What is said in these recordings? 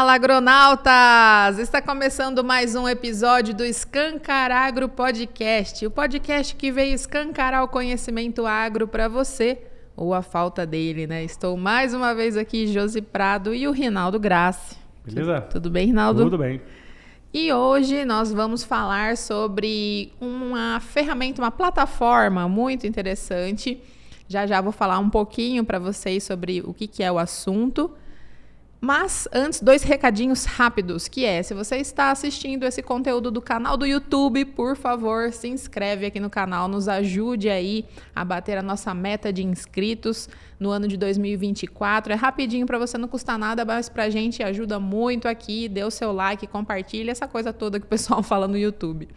Fala, agronautas! Está começando mais um episódio do Escancar Agro Podcast, o podcast que veio escancarar o conhecimento agro para você, ou a falta dele, né? Estou mais uma vez aqui, Josi Prado e o Rinaldo Grassi. Beleza? Tudo bem, Rinaldo? Tudo bem. E hoje nós vamos falar sobre uma ferramenta, uma plataforma muito interessante. Já vou falar um pouquinho para vocês sobre o que é o assunto. Mas antes, 2 recadinhos rápidos, que é, se você está assistindo esse conteúdo do canal do YouTube, por favor, se inscreve aqui no canal, nos ajude aí a bater a nossa meta de inscritos no ano de 2024. É rapidinho para você, não custa nada, mas pra gente ajuda muito aqui. Dê o seu like, compartilha, essa coisa toda que o pessoal fala no YouTube.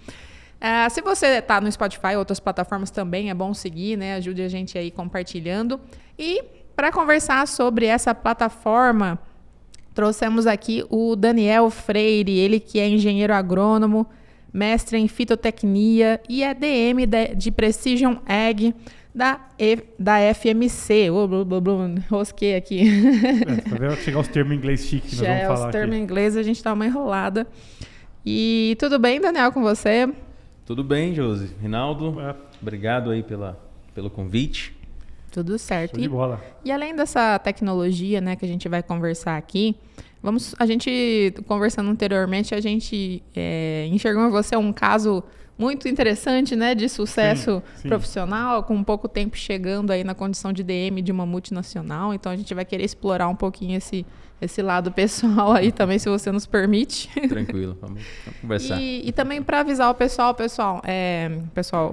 Se você está no Spotify, outras plataformas também, é bom seguir, né? Ajude a gente aí compartilhando. E para conversar sobre essa plataforma, trouxemos aqui o Daniel Freire, ele que é engenheiro agrônomo, mestre em fitotecnia e é DM de Precision Ag da FMC. Rosquei aqui. Pra ver chegar os termos em inglês chique que nós vamos falar aqui. Os termos em inglês a gente dá uma enrolada. E tudo bem, Daniel, com você? Tudo bem, Josi. Rinaldo, obrigado aí pelo convite. Tudo certo. Show de bola. E além dessa tecnologia, né, que a gente vai conversar aqui, a gente, conversando anteriormente, a gente enxergou em você um caso muito interessante, né, de sucesso sim. profissional, com pouco tempo chegando aí na condição de DM de uma multinacional. Então a gente vai querer explorar um pouquinho esse lado pessoal aí também, se você nos permite. Tranquilo, vamos conversar. E também para avisar o pessoal,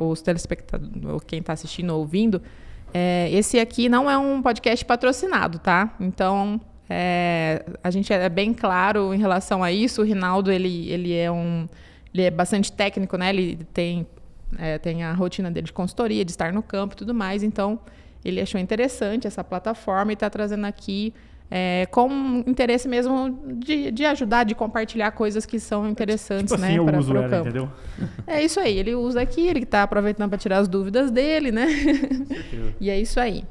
os telespectadores, quem está assistindo ou ouvindo, esse aqui não é um podcast patrocinado, tá? Então, a gente é bem claro em relação a isso. O Rinaldo, ele é bastante técnico, né? Ele tem a rotina dele de consultoria, de estar no campo e tudo mais. Então, ele achou interessante essa plataforma e está trazendo aqui com interesse mesmo de ajudar, de compartilhar coisas que são interessantes, tipo né, assim, para o campo. entendeu? É isso aí, ele usa aqui, ele está aproveitando para tirar as dúvidas dele, né? E é isso aí.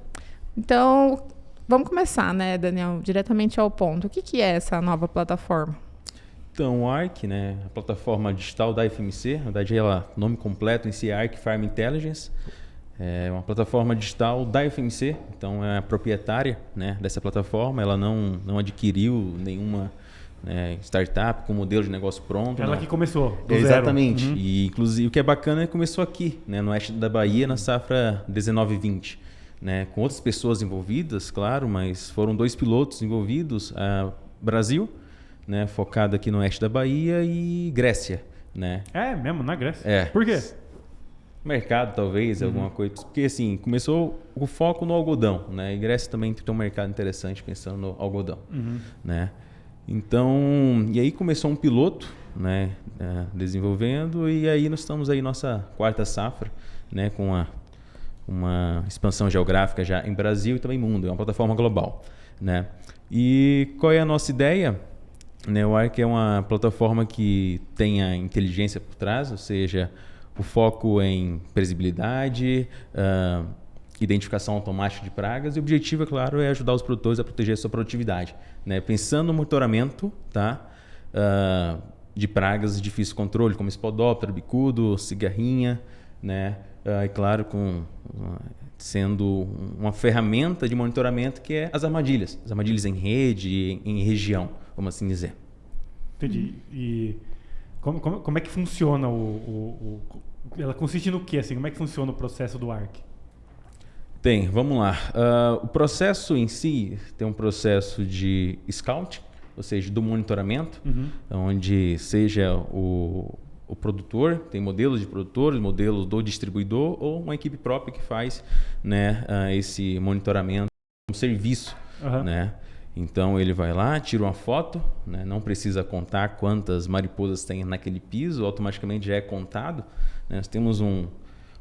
Então, vamos começar, né, Daniel, diretamente ao ponto. O que é essa nova plataforma? Então, o ARC, né, a plataforma digital da FMC, na verdade, o nome completo em si é ARC Farm Intelligence. É uma plataforma digital da FMC, então é a proprietária, né, dessa plataforma. Ela não adquiriu nenhuma startup com modelo de negócio pronto. Ela não. que começou, do Exatamente. zero. Uhum. E, inclusive, o que é bacana é que começou aqui, né, no oeste da Bahia, na safra 19/20. Né, com outras pessoas envolvidas, claro, mas foram 2 pilotos envolvidos, Brasil, né, focado aqui no oeste da Bahia, e Grécia. Né. É mesmo, na Grécia? Por quê? Mercado, talvez, alguma coisa. Porque, assim, começou o foco no algodão, né? E Grécia também tem um mercado interessante pensando no algodão, né? Então, e aí começou um piloto, né? Desenvolvendo, e aí nós estamos aí nossa 4ª safra, né? Com uma expansão geográfica já em Brasil e também mundo. É uma plataforma global, né? E qual é a nossa ideia? Né? O ARC é uma plataforma que tem a inteligência por trás, ou seja, o foco em previsibilidade, identificação automática de pragas, e o objetivo, é claro, é ajudar os produtores a proteger a sua produtividade, né? Pensando no monitoramento, tá? De pragas de difícil controle, como espodóptero, bicudo, cigarrinha, né? E claro, sendo uma ferramenta de monitoramento que é as armadilhas em rede, em região, vamos assim dizer. Entendi. E como é que funciona ela consiste no quê, assim? Como é que funciona o processo do ARC? Vamos lá. O processo em si tem um processo de scout, ou seja, do monitoramento, onde seja o produtor, tem modelos de produtores, modelos do distribuidor ou uma equipe própria que faz, né, esse monitoramento como serviço, né? Então ele vai lá, tira uma foto, né? Não precisa contar quantas mariposas tem naquele piso, automaticamente já é contado. Né? Nós temos um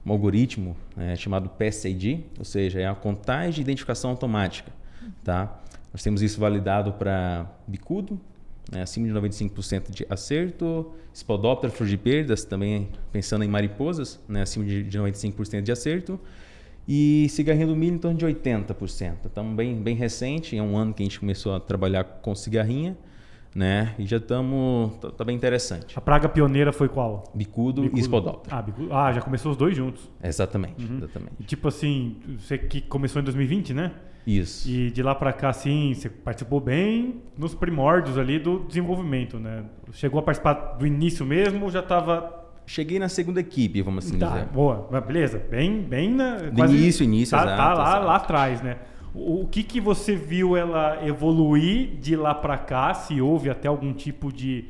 algoritmo chamado PSID, ou seja, é a contagem de identificação automática. Tá? Nós temos isso validado para bicudo, né? Acima de 95% de acerto, espodóptero, frugiperidas, também pensando em mariposas, né? Acima de 95% de acerto. E cigarrinha do milho em torno de 80%. Então, bem recente, é um ano que a gente começou a trabalhar com cigarrinha. né? E já estamos... Tá bem interessante. A praga pioneira foi qual? Bicudo e Spodoptera. Já começou os dois juntos. Exatamente, exatamente. E tipo assim, você que começou em 2020, né? Isso. E de lá para cá, assim, você participou bem nos primórdios ali do desenvolvimento, né? Chegou a participar do início mesmo ou já estava... Cheguei na segunda equipe, vamos assim dizer. Boa, beleza. Bem na... Do início, exato. Tá lá atrás, né? O que você viu ela evoluir de lá para cá? Se houve até algum tipo de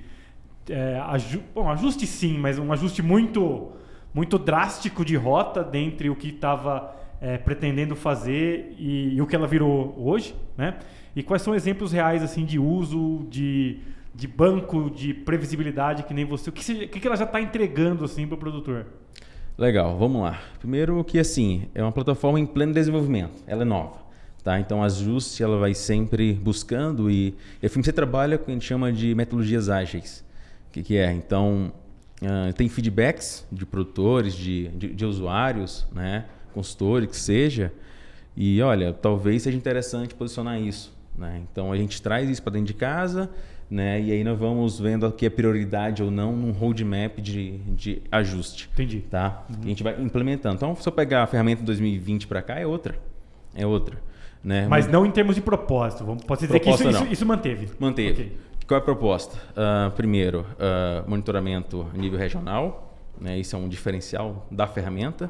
ajuste sim, mas um ajuste muito, muito drástico de rota dentre o que estava pretendendo fazer e o que ela virou hoje, né? E quais são exemplos reais assim de uso de banco, de previsibilidade que nem você? O que ela já está entregando assim para o produtor? Legal, vamos lá. Primeiro que assim, é uma plataforma em pleno desenvolvimento, ela é nova. Tá? Então, ajuste ela vai sempre buscando e a FMC trabalha com o que a gente chama de metodologias ágeis. O que é? Então, tem feedbacks de produtores, de usuários, né? Consultores, que seja. E, olha, talvez seja interessante posicionar isso. Né? Então, a gente traz isso para dentro de casa, né? E aí nós vamos vendo o que é prioridade ou não num roadmap de ajuste. Entendi. Tá? A gente vai implementando. Então, se eu pegar a ferramenta de 2020 para cá, é outra. Né? Mas não em termos de propósito. Pode dizer que isso manteve. Manteve. Okay. Qual é a proposta? Primeiro, monitoramento a nível regional. Né? Isso é um diferencial da ferramenta.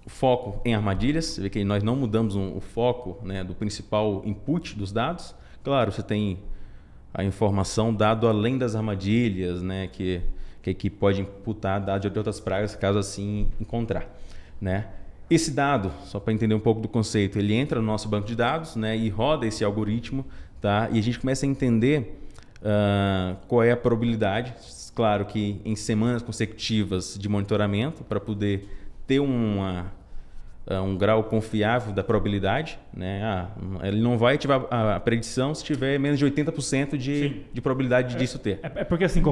Foco em armadilhas. Você vê que nós não mudamos o foco, né, do principal input dos dados. Claro, você tem a informação dado além das armadilhas, né, que a equipe pode imputar dados de outras pragas, caso assim encontrar. Né? Esse dado, só para entender um pouco do conceito, ele entra no nosso banco de dados, né, e roda esse algoritmo, tá? E a gente começa a entender qual é a probabilidade. Claro que em semanas consecutivas de monitoramento, para poder ter um grau confiável da probabilidade. Né? Ele não vai ativar a predição se tiver menos de 80% de probabilidade disso ter. É porque assim,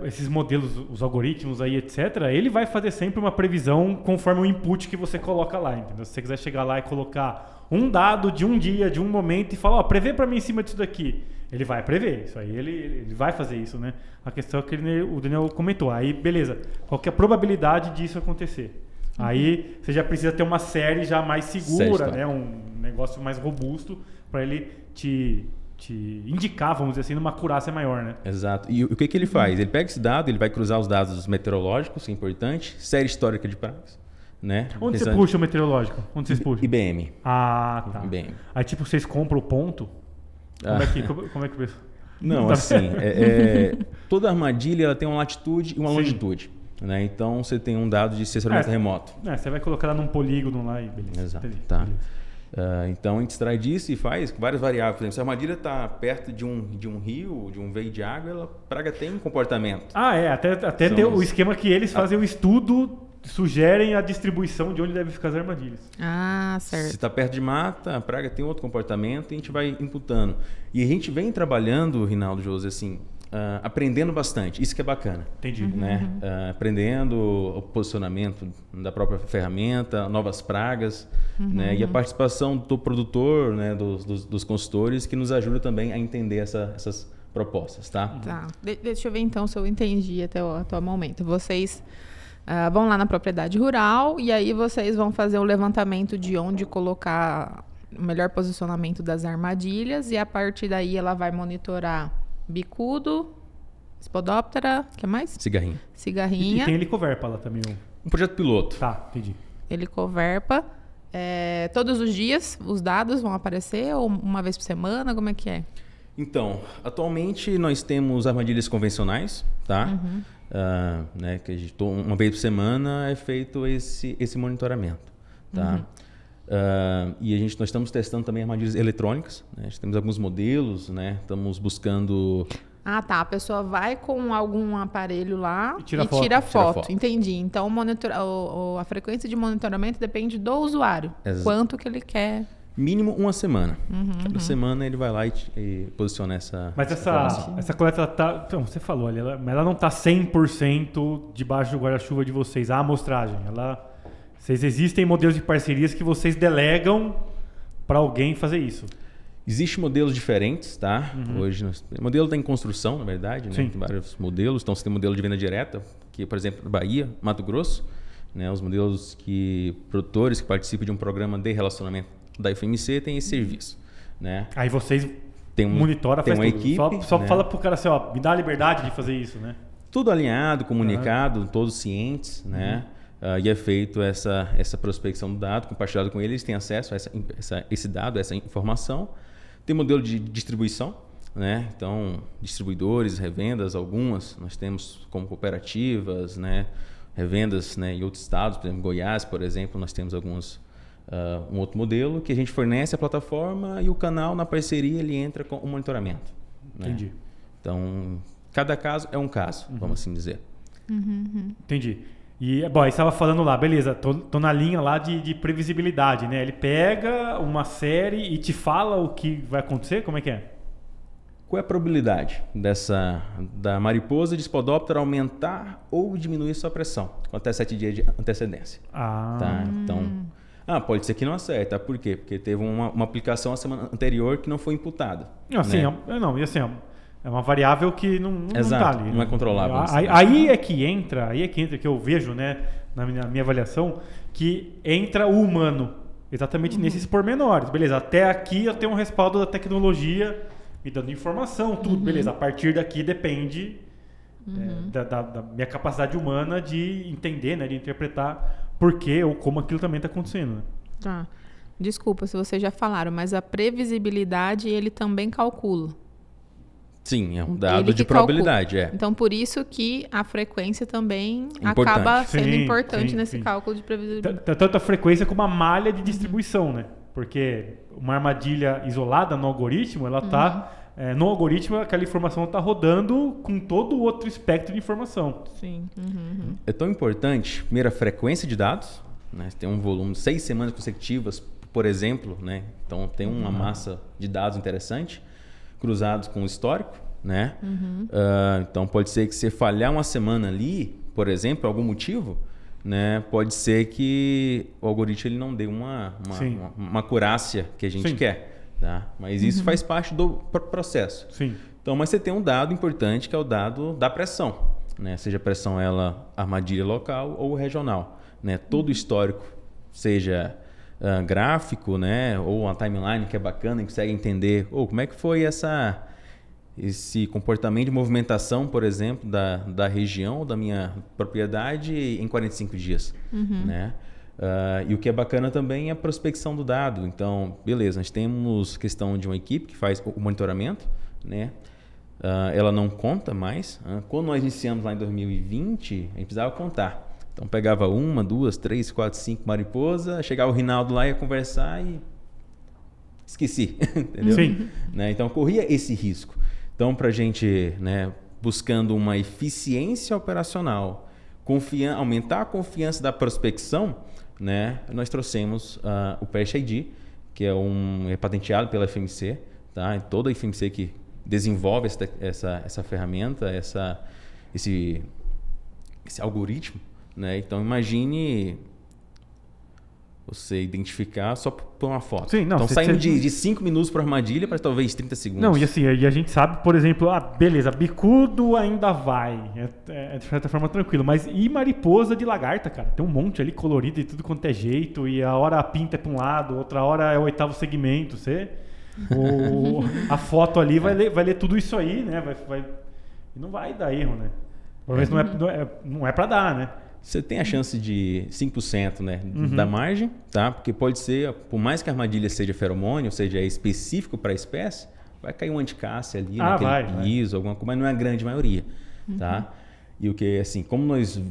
esses modelos, os algoritmos aí, etc., ele vai fazer sempre uma previsão conforme o input que você coloca lá. Entendeu? Se você quiser chegar lá e colocar um dado de um dia, de um momento e falar, prevê para mim em cima disso daqui, ele vai prever. Isso aí ele vai fazer isso, né? A questão é que o Daniel comentou. Aí, beleza. Qual que é a probabilidade disso acontecer? Aí você já precisa ter uma série já mais segura, né? Um negócio mais robusto para ele te indicar, vamos dizer assim, numa acurácia maior, né? Exato. E o que ele faz? Ele pega esse dado, ele vai cruzar os dados meteorológicos, que é importante, série histórica de pragas. Né? Onde você puxa o meteorológico? Onde vocês puxam? IBM. Ah, tá. IBM. Aí tipo, vocês compram o ponto? Como é que pensa? Não, assim, toda armadilha ela tem uma latitude e uma longitude. Né? Então você tem um dado de sensoramento remoto. Você vai colocar lá num polígono lá e beleza. Exato. Tá. Então a gente extrai disso e faz com várias variáveis. Por exemplo, se a armadilha está perto de um rio, de um veio de água, a praga tem um comportamento. Até ter o esquema que eles fazem o estudo, sugerem a distribuição de onde devem ficar as armadilhas. Certo. Se está perto de mata, a praga tem outro comportamento e a gente vai imputando. E a gente vem trabalhando, Rinaldo, José, assim, aprendendo bastante. Isso que é bacana. Entendi. Né? Aprendendo o posicionamento da própria ferramenta, novas pragas, né? E a participação do produtor, né? dos consultores, que nos ajuda também a entender essas propostas. Tá? Deixa eu ver então se eu entendi até o momento. Vocês vão lá na propriedade rural e aí vocês vão fazer o levantamento de onde colocar o melhor posicionamento das armadilhas e a partir daí ela vai monitorar bicudo, Spodoptera, o que mais? Cigarrinha. E tem Helicoverpa lá também. Um projeto piloto. Tá, entendi. Helicoverpa. Todos os dias os dados vão aparecer ou uma vez por semana? Como é que é? Então, atualmente nós temos armadilhas convencionais, tá? Né, que uma vez por semana é feito esse monitoramento, tá? E nós estamos testando também armadilhas eletrônicas, né? Temos alguns modelos, né? Estamos buscando... A pessoa vai com algum aparelho lá e tira foto. Entendi. Então, a frequência de monitoramento depende do usuário. Quanto que ele quer... Mínimo uma semana. Cada semana ele vai lá e posiciona essa... Mas essa coleta, então, você falou ali, ela não está 100% debaixo do guarda-chuva de vocês, a amostragem. Vocês existem modelos de parcerias que vocês delegam para alguém fazer isso. Existem modelos diferentes, tá? Hoje, o modelo está em construção, na verdade, né? Tem vários modelos. Então, você tem modelo de venda direta, que, por exemplo, na Bahia, Mato Grosso, né? Os modelos que produtores que participam de um programa de relacionamento da FMC têm esse serviço, né? Aí vocês monitoram, faz uma tudo. equipe. Só né? fala pro cara assim, ó, me dá a liberdade de fazer isso, né? Tudo alinhado, comunicado, todos cientes, né? E é feito essa prospecção do dado, compartilhado com eles têm acesso a esse dado, essa informação. Tem modelo de distribuição, né? Então, distribuidores, revendas, algumas nós temos como cooperativas, né? Revendas, né? Em outros estados, por exemplo, Goiás, por exemplo, nós temos um outro modelo que a gente fornece a plataforma e o canal, na parceria, ele entra com o monitoramento. Né? Entendi. Então, cada caso é um caso, vamos assim dizer. Entendi. E, bom, aí você estava falando lá, beleza, tô na linha lá de previsibilidade, né? Ele pega uma série e te fala o que vai acontecer? Como é que é? Qual é a probabilidade da mariposa de Spodoptera aumentar ou diminuir sua pressão com até 7 dias de antecedência? Tá? Então, pode ser que não acerta. Por quê? Porque teve uma aplicação a semana anterior que não foi imputada. Assim, né? É uma variável que não está ali. Não é controlável. Aí é que entra, que eu vejo, né, na minha avaliação, que entra o humano, exatamente nesses pormenores. Beleza, até aqui eu tenho um respaldo da tecnologia me dando informação, tudo. Beleza, a partir daqui depende da minha capacidade humana de entender, né, de interpretar por que ou como aquilo também está acontecendo. Né? Tá. Desculpa se vocês já falaram, mas a previsibilidade ele também calcula. Sim, é um dado de probabilidade. Então, por isso que a frequência também importante. Acaba sendo importante nesse cálculo de previsibilidade. Tanto a frequência como a malha de distribuição, né? Porque uma armadilha isolada no algoritmo, ela está... no algoritmo, aquela informação está rodando com todo o outro espectro de informação. Sim. É tão importante, primeiro, a frequência de dados. Né? Tem um volume de 6 semanas consecutivas, por exemplo. Né? Então, tem uma massa de dados interessante. Cruzados com o histórico, né? Então pode ser que você falhar uma semana ali, por exemplo, por algum motivo, né? Pode ser que o algoritmo ele não dê uma acurácia que a gente quer, tá? Mas isso faz parte do processo. Sim. Então, mas você tem um dado importante que é o dado da pressão, né? Seja a pressão ela armadilha local ou regional, né? Todo o histórico, seja gráfico, né, ou uma timeline que é bacana e consegue entender como é que foi esse comportamento de movimentação, por exemplo, da região ou da minha propriedade em 45 dias. Né? E o que é bacana também é a prospecção do dado. Então, beleza, nós temos questão de uma equipe que faz o monitoramento, né? Ela não conta mais. Quando nós iniciamos lá em 2020, a gente precisava contar. Então pegava 1, 2, 3, 4, 5 mariposa, chegava o Rinaldo lá, ia conversar e esqueci, entendeu? Sim. Né? Então corria esse risco. Então para a gente, né, buscando uma eficiência operacional, aumentar a confiança da prospecção, né, nós trouxemos o Perch ID, que é patenteado pela FMC, tá? E toda a FMC que desenvolve essa ferramenta, esse algoritmo. Né? Então imagine você identificar só por uma foto. Sim, não, então saindo de 5 minutos para armadilha para talvez 30 segundos. Não, e assim, a gente sabe, por exemplo, beleza, bicudo ainda vai. De certa forma tranquilo. Mas e mariposa de lagarta, cara? Tem um monte ali colorido de tudo quanto é jeito. E a hora a pinta é para um lado, outra hora é o 8º segmento. A foto ali vai ler tudo isso aí, né? Não vai dar erro, né? Talvez não é para dar, né? Você tem a chance de 5%, né, da margem, tá? Porque pode ser, por mais que a armadilha seja feromônio, ou seja, é específico para a espécie, vai cair um anticácia ali naquele piso, alguma coisa, mas não é a grande maioria, tá? E o que, assim, como nós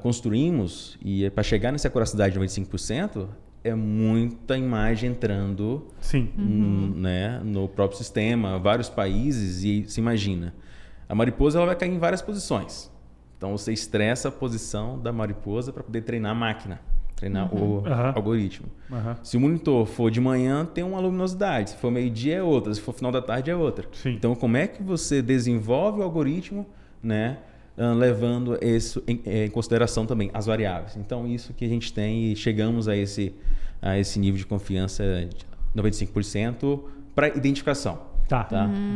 construímos, e para chegar nessa acuracidade de 95%, é muita imagem entrando né, no próprio sistema, vários países, e se imagina, a mariposa ela vai cair em várias posições. Então, você estressa a posição da mariposa para poder treinar a máquina, treinar o algoritmo. Se o monitor for de manhã, tem uma luminosidade. Se for meio-dia, é outra. Se for final da tarde, é outra. Sim. Então, como é que você desenvolve o algoritmo, né, levando isso em consideração também as variáveis? Então, isso que a gente tem e chegamos a esse nível de confiança de 95%, para identificação. Tá.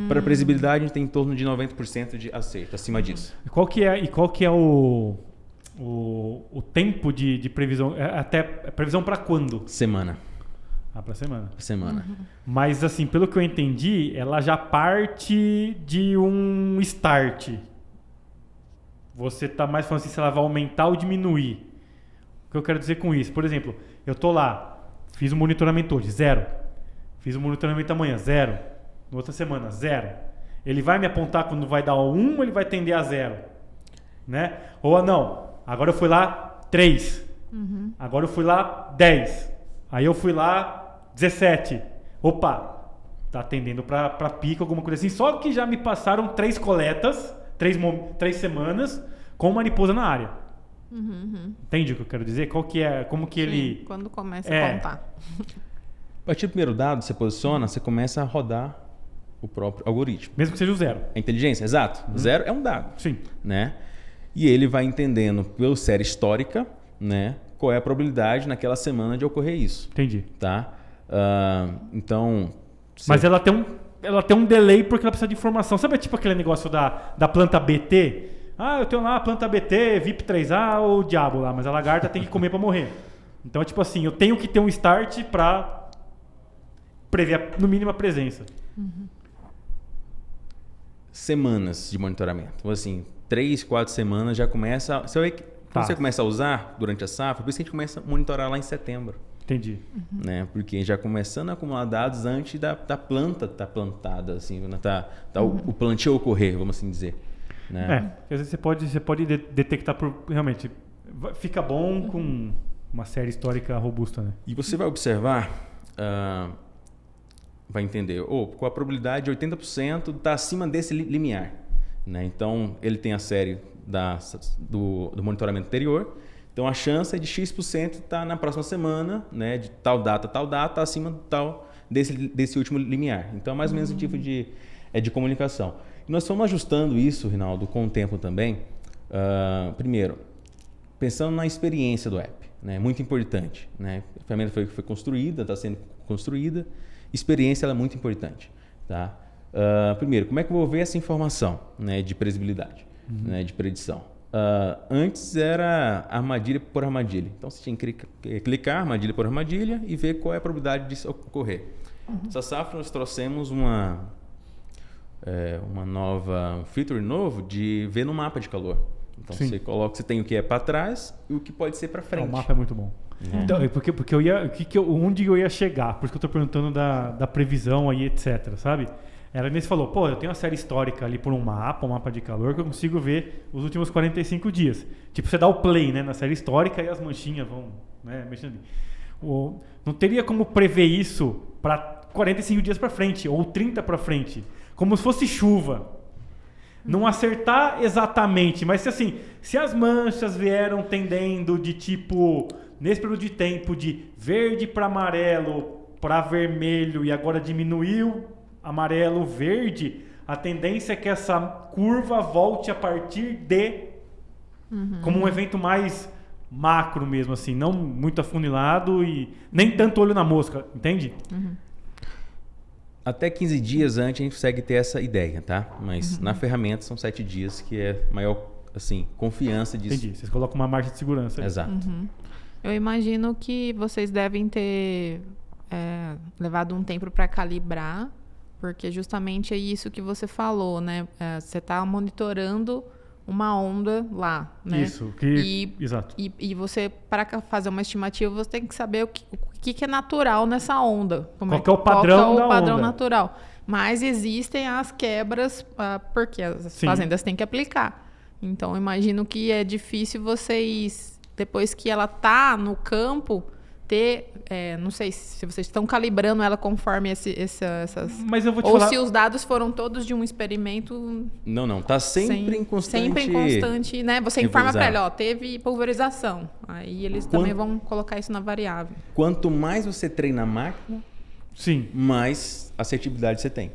Para previsibilidade, a gente tem em torno de 90% de acerto, acima disso. E qual que é o tempo de previsão? Até previsão para quando? Semana. Para semana. Semana. Mas, assim, pelo que eu entendi, ela já parte de um start. Você tá mais falando assim, se ela vai aumentar ou diminuir. O que eu quero dizer com isso? Por exemplo, eu tô lá, fiz o monitoramento hoje, 0. Fiz o monitoramento amanhã, 0. Na outra semana, 0. Ele vai me apontar quando vai dar 1 ou ele vai tender a 0? Né? Ou não, agora eu fui lá 3. Agora eu fui lá 10. Aí eu fui lá 17. Opa, tá tendendo para pico, alguma coisa assim. Só que já me passaram 3 coletas, 3 semanas com mariposa na área. Entende o que eu quero dizer? Qual que é, como que ele... Quando começa a contar. A partir do primeiro dado, você posiciona, você começa a rodar o próprio algoritmo. Mesmo que seja o 0. A inteligência, exato. 0 é um dado. Sim. Né? E ele vai entendendo pela série histórica, né, qual é a probabilidade naquela semana de ocorrer isso. Entendi. Tá? Então... Mas ela tem um delay porque ela precisa de informação. Sabe tipo aquele negócio da planta BT? Eu tenho lá a planta BT, VIP3A ou o diabo lá, mas a lagarta tem que comer para morrer. Então é tipo assim, eu tenho que ter um start para prever no mínimo a presença. Semanas de monitoramento. Então, assim, 3, 4 semanas já começa... Quando você começa a usar durante a safra, por isso que a gente começa a monitorar lá em setembro. Entendi. Né? Porque já começando a acumular dados antes da planta estar plantada, assim, o plantio ocorrer, vamos assim dizer. Né? Às vezes você pode detectar realmente fica bom com uma série histórica robusta, né? E você vai observar, vai entender, com a probabilidade de 80% está acima desse limiar, né? Então ele tem a série do monitoramento anterior. Então a chance é de X% estar na próxima semana, né, de tal data, acima desse último limiar. Então é mais ou menos o tipo de comunicação. E nós fomos ajustando isso, Rinaldo, com o tempo também. Primeiro, pensando na experiência do app, né, muito importante. Né? A ferramenta foi construída, está sendo construída. Experiência ela é muito importante. Tá? Primeiro, como é que eu vou ver essa informação, né, de previsibilidade, né, de predição? Antes era armadilha por armadilha. Então você tinha que clicar armadilha por armadilha e ver qual é a probabilidade disso ocorrer. Essa safra nós trouxemos um feature novo de ver no mapa de calor. Então você coloca, você tem o que é para trás e o que pode ser para frente. O mapa é muito bom. Então, porque onde eu ia chegar? Por isso que eu estou perguntando da previsão aí, etc, sabe? Ela nesse falou, eu tenho uma série histórica ali por um mapa de calor que eu consigo ver os últimos 45 dias. Tipo, você dá o play, né, na série histórica e as manchinhas vão, né, mexendo. Não teria como prever isso para 45 dias para frente ou 30 para frente, como se fosse chuva. Não acertar exatamente, mas se as manchas vieram tendendo de tipo, nesse período de tempo de verde para amarelo para vermelho e agora diminuiu amarelo, verde, a tendência é que essa curva volte a partir de como um evento mais macro mesmo, assim, não muito afunilado e nem tanto olho na mosca, entende? Até 15 dias antes a gente consegue ter essa ideia, tá? Mas na ferramenta são 7 dias, que é maior, assim, confiança disso. Entendi, vocês colocam uma margem de segurança aí. Exato. Eu imagino que vocês devem ter levado um tempo para calibrar, porque justamente é isso que você falou, né? Você está monitorando uma onda lá, né? Isso, exato. E você, para fazer uma estimativa, você tem que saber o que é natural nessa onda. Qual que é o padrão da onda? Qual que é o padrão natural. Mas existem as quebras, porque as fazendas têm que aplicar. Então, eu imagino que é difícil vocês, depois que ela está no campo, ter, não sei se vocês estão calibrando ela conforme essas... Mas eu vou te ou falar... se os dados foram todos de um experimento... Não, tá sempre em constante... Sempre em constante, né? Você informa para ele, teve pulverização. Aí eles também vão colocar isso na variável. Quanto mais você treina a máquina, mais assertividade você tem.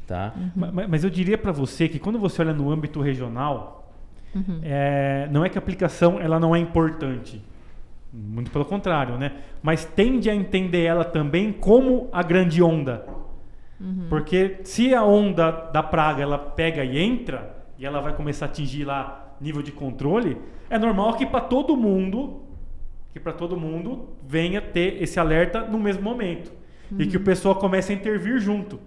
Tá? Mas eu diria para você que quando você olha no âmbito regional, não é que a aplicação ela não é importante. Muito pelo contrário, né? Mas tende a entender ela também como a grande onda. Porque se a onda da praga ela pega e entra, e ela vai começar a atingir lá nível de controle, é normal que para todo mundo venha ter esse alerta no mesmo momento. E que o pessoal comece a intervir junto.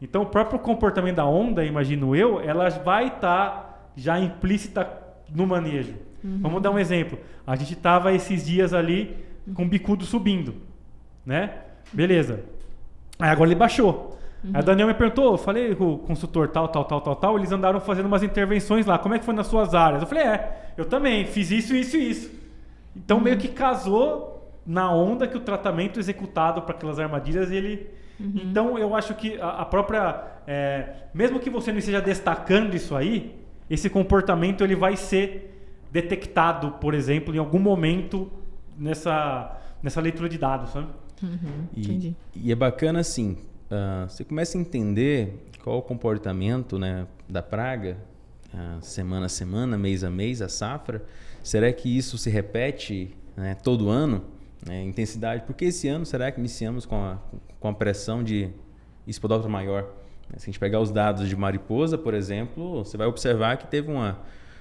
Então o próprio comportamento da onda, imagino eu, ela vai estar já implícita no manejo. Vamos dar um exemplo. A gente estava esses dias ali com o bicudo subindo, né? Beleza. Aí agora ele baixou. Aí o Daniel me perguntou, eu falei com o consultor tal, eles andaram fazendo umas intervenções lá. Como é que foi nas suas áreas? Eu falei, eu também fiz isso, isso e isso. Então meio que casou na onda que o tratamento executado para aquelas armadilhas, ele... Então eu acho que a própria... mesmo que você não esteja destacando isso aí, esse comportamento ele vai ser detectado, por exemplo, em algum momento nessa leitura de dados, sabe? Entendi. E é bacana assim, você começa a entender qual o comportamento, né, da praga, semana a semana, mês a mês, a safra. Será que isso se repete, né, todo ano? Intensidade, porque esse ano será que iniciamos com a pressão de Spodoptera maior? Se a gente pegar os dados de mariposa, por exemplo, você vai observar que teve o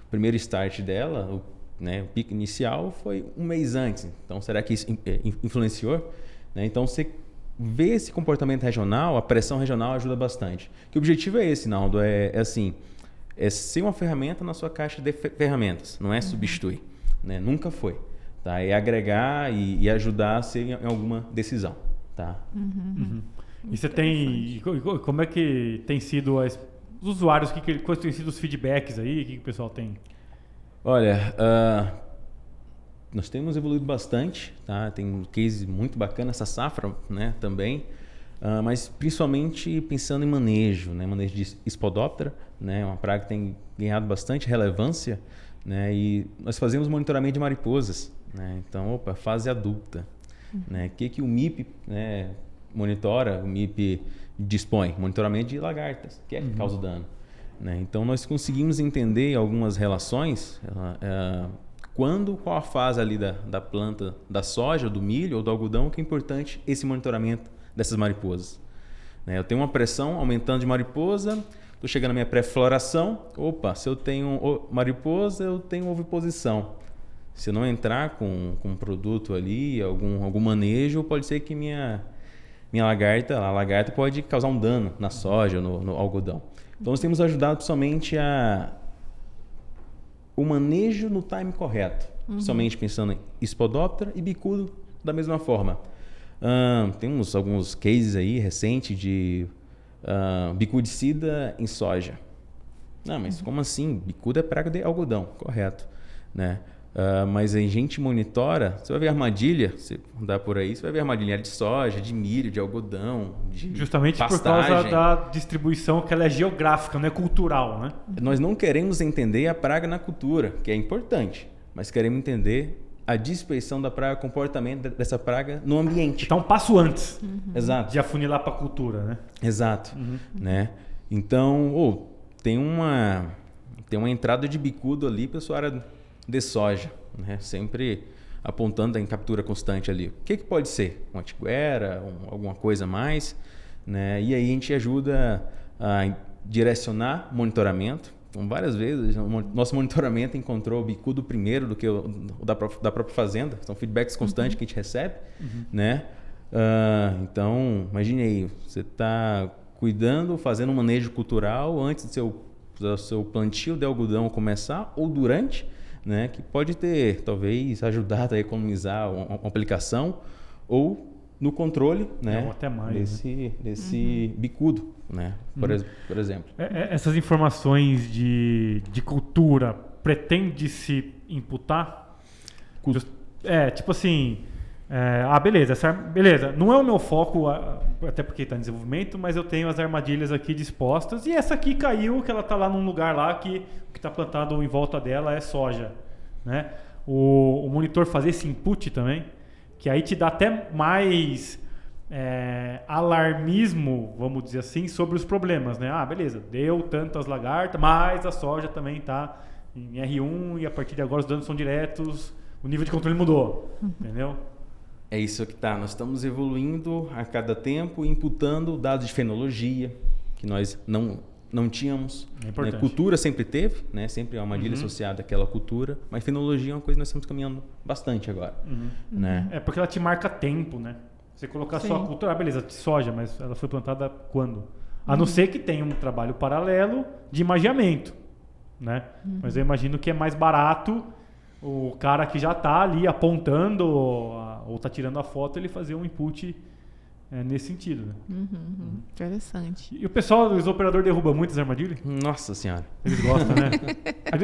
primeiro start dela, o pico inicial foi um mês antes. Então, será que isso influenciou? Então, você vê esse comportamento regional, a pressão regional ajuda bastante. Que o objetivo é esse, Naldo, é ser uma ferramenta na sua caixa de ferramentas, não é substituir, né? Nunca foi. Tá? É agregar e ajudar a ser em alguma decisão. Tá? E você tem... Como é que tem sido os usuários? Quais têm sido os feedbacks aí? O que o pessoal tem? Olha, nós temos evoluído bastante. Tá? Tem um case muito bacana, essa safra, né, também. Mas principalmente pensando em manejo, né? Manejo de Spodoptera, né? Uma praga que tem ganhado bastante relevância, né? E nós fazemos monitoramento de mariposas, né? Então, fase adulta, né? O que o MIP, né, monitora? O MIP dispõe monitoramento de lagartas, que é que causa dano, né? Então, nós conseguimos entender algumas relações, qual a fase ali da planta da soja, do milho ou do algodão, que é importante esse monitoramento dessas mariposas, né? Eu tenho uma pressão aumentando de mariposa, estou chegando na minha pré-floração, se eu tenho mariposa, eu tenho oviposição. Se eu não entrar com um produto ali, algum manejo, pode ser que minha lagarta pode causar um dano na soja, no algodão. Então nós temos ajudado principalmente o manejo no time correto, principalmente pensando em Spodoptera e bicudo da mesma forma. Temos alguns cases aí recentes de bicudicida em soja. Não, mas como assim? Bicudo é praga de algodão, correto, né? Mas a gente monitora, você vai ver armadilha, você andar por aí, você vai ver armadilha de soja, de milho, de algodão, de justamente pastagem. Por causa da distribuição, que ela é geográfica, não é cultural, né? Nós não queremos entender a praga na cultura, que é importante, mas queremos entender a dispersão da praga, o comportamento dessa praga no ambiente. Está um passo antes Exato. de afunilar para a cultura, né? Exato. Né? Então, tem uma entrada de bicudo ali para a sua área de soja, né? Sempre apontando em captura constante ali. O que pode ser? Uma antiguera, alguma coisa a mais, né? E aí a gente ajuda a direcionar monitoramento. Então, várias vezes, nosso monitoramento encontrou o bicudo primeiro do que o da própria fazenda. São feedbacks constantes que a gente recebe, né? Então, imagine aí, você está cuidando, fazendo um manejo cultural antes do seu plantio de algodão começar ou durante, né? Que pode ter, talvez, ajudado a economizar uma aplicação ou no controle, né? Ou até mais, desse bicudo, né? Por exemplo. Essas informações de cultura pretende-se imputar? Tipo assim, beleza, não é o meu foco, até porque está em desenvolvimento, mas eu tenho as armadilhas aqui dispostas e essa aqui caiu, que ela está lá num lugar lá que o que está plantado em volta dela é soja, né? O monitor fazer esse input também, que aí te dá até mais alarmismo, vamos dizer assim, sobre os problemas, né? Beleza, deu tantas lagartas, mas a soja também está em R1 e a partir de agora os danos são diretos o nível de controle mudou, entendeu? É isso que tá. Nós estamos evoluindo a cada tempo, imputando dados de fenologia, que nós não tínhamos. É importante. Cultura sempre teve, né? Sempre é uma armadilha associada àquela cultura, mas fenologia é uma coisa que nós estamos caminhando bastante agora. Né? É porque ela te marca tempo, né? Você colocar só a cultura, beleza, de soja, mas ela foi plantada quando? A não ser que tenha um trabalho paralelo de imagiamento, né? Mas eu imagino que é mais barato o cara que já está ali apontando ou está tirando a foto, ele fazer um input nesse sentido, né? Interessante. E o pessoal, os operadores derrubam muitas armadilhas? Nossa senhora. Eles gostam, né?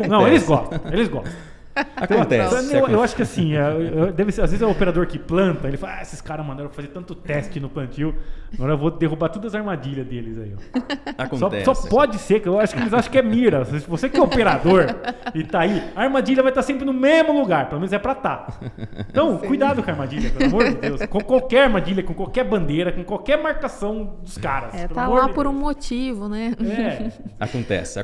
Não, eles gostam. Acontece. Eu acho que assim, deve ser, às vezes é o operador que planta, ele fala, esses caras mandaram fazer tanto teste no plantio, agora eu vou derrubar todas as armadilhas deles aí. Ó. Acontece. Só pode ser, que eu acho que eles acham que é mira. Se você que é operador e tá aí, a armadilha vai estar sempre no mesmo lugar, pelo menos é pra estar. Então, cuidado com a armadilha, pelo amor de Deus. Com qualquer armadilha, com qualquer bandeira, com qualquer marcação dos caras. Tá lá por um motivo, né? Acontece,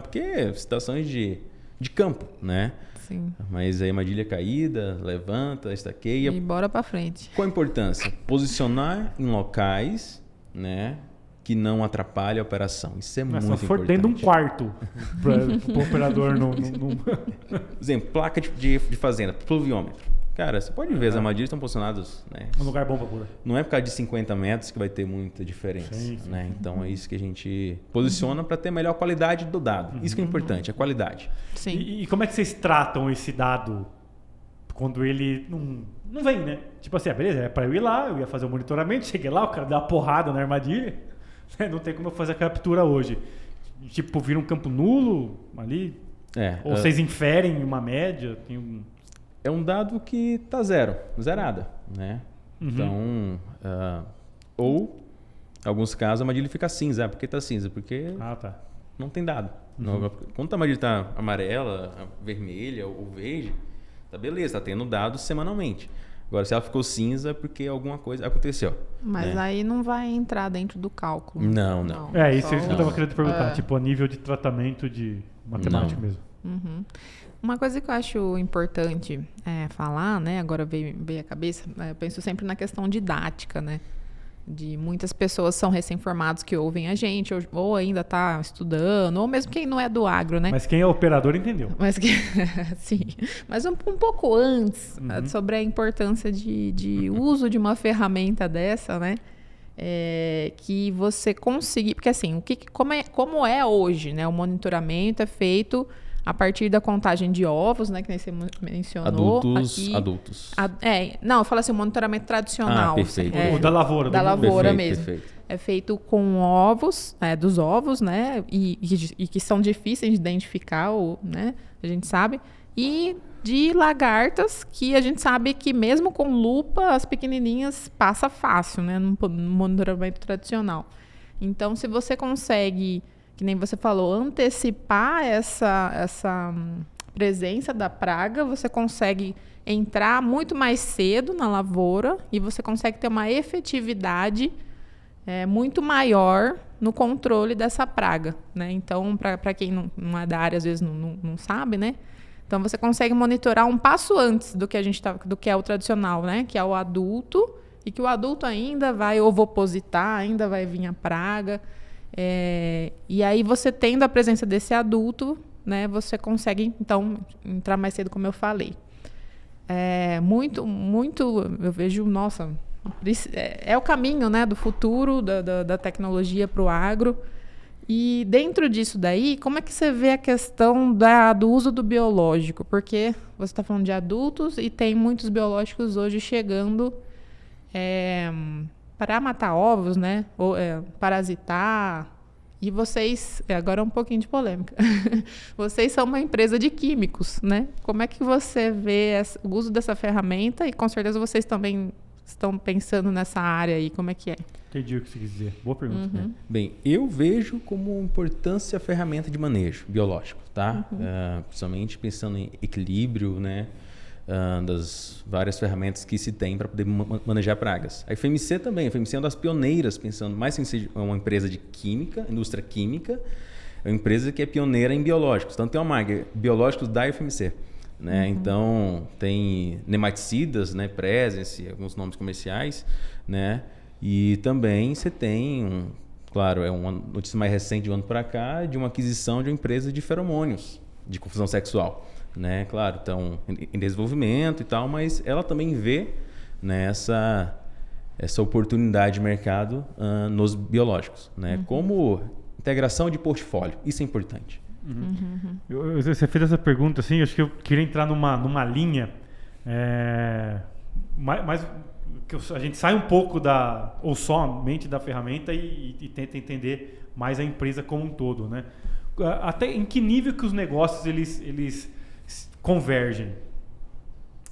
porque situações de campo, né? Sim. Mas a armadilha caída, levanta, estaqueia. E bora pra frente. Qual a importância? Posicionar em locais, né, que não atrapalhem a operação. Isso é muito importante. Só for dentro de um quarto para o operador não... Exemplo, placa de fazenda, pluviômetro. Cara, você pode ver, as armadilhas estão posicionadas, né? Um lugar bom para pôr. Não é por causa de 50 metros que vai ter muita diferença, sim. né? Então é isso que a gente posiciona para ter melhor qualidade do dado. Isso que é importante, a qualidade. Sim. E como é que vocês tratam esse dado quando ele não vem, né? Tipo assim, beleza, é para eu ir lá, eu ia fazer o monitoramento, cheguei lá, o cara deu uma porrada na armadilha, não tem como eu fazer a captura hoje. Tipo, vira um campo nulo ali, ou vocês inferem uma média, tem um... É um dado que está zerada, né? Então, ou em alguns casos a armadilha fica cinza. Por que está cinza? Porque não tem dado. Quando a armadilha está amarela, vermelha ou verde, tá beleza, está tendo dados semanalmente. Agora, se ela ficou cinza, é porque alguma coisa aconteceu. Mas aí não vai entrar dentro do cálculo. Não. Isso que eu estava querendo perguntar, tipo, a nível de tratamento de matemática mesmo. Uma coisa que eu acho importante falar, né? Agora veio a cabeça, eu penso sempre na questão didática, né? De muitas pessoas são recém-formados que ouvem a gente, ou ainda está estudando, ou mesmo quem não é do agro, né? Mas quem é operador entendeu. Sim. Mas um pouco antes, sobre a importância de uso de uma ferramenta dessa, né? Que você conseguir... Porque assim, como é hoje, né? O monitoramento é feito a partir da contagem de ovos, né? Que nem você mencionou. Adultos. Não, eu falo assim, o monitoramento tradicional. Perfeito. O da lavoura. Da lavoura mesmo. Perfeito. É feito com ovos, dos ovos, né? E que são difíceis de identificar, né? A gente sabe. E de lagartas, que a gente sabe que mesmo com lupa, as pequenininhas passa fácil, né? No monitoramento tradicional. Então, se você consegue... que nem você falou, antecipar essa presença da praga, você consegue entrar muito mais cedo na lavoura e você consegue ter uma efetividade muito maior no controle dessa praga, né? Então, para quem não é da área, às vezes não sabe, né? Então, você consegue monitorar um passo antes do que é o tradicional, né? Que é o adulto, e que o adulto ainda vai ovopositar, ainda vai vir a praga. E aí você tendo a presença desse adulto, né, você consegue então entrar mais cedo, como eu falei. Muito eu vejo, nossa, é o caminho, né, do futuro da tecnologia para o agro. E dentro disso daí, como é que você vê a questão do uso do biológico? Porque você está falando de adultos e tem muitos biológicos hoje chegando para matar ovos, né? Ou parasitar. E vocês, agora é um pouquinho de polêmica, vocês são uma empresa de químicos, né? Como é que você vê o uso dessa ferramenta? E com certeza vocês também estão pensando nessa área aí, como é que é? Entendi o que você quis dizer. Boa pergunta. Bem, eu vejo como importância a ferramenta de manejo biológico, tá? Principalmente pensando em equilíbrio, né? Das várias ferramentas que se tem para poder manejar pragas. A FMC também. A FMC é uma das pioneiras, pensando mais em uma empresa de química, indústria química, é uma empresa que é pioneira em biológicos. Então tem uma marca, biológicos da FMC. né? Então, tem nematicidas, né? Presence, alguns nomes comerciais, né? E também você tem, claro, é uma notícia mais recente de um ano para cá, de uma aquisição de uma empresa de feromônios de confusão sexual, né? Claro, estão em desenvolvimento e tal, mas ela também vê, né, essa oportunidade de mercado nos biológicos, né? Como integração de portfólio, isso é importante. Você fez essa pergunta assim, acho que eu queria entrar numa linha mais que a gente sai um pouco ou somente da ferramenta e tenta entender mais a empresa como um todo, né? Até em que nível que os negócios eles convergem?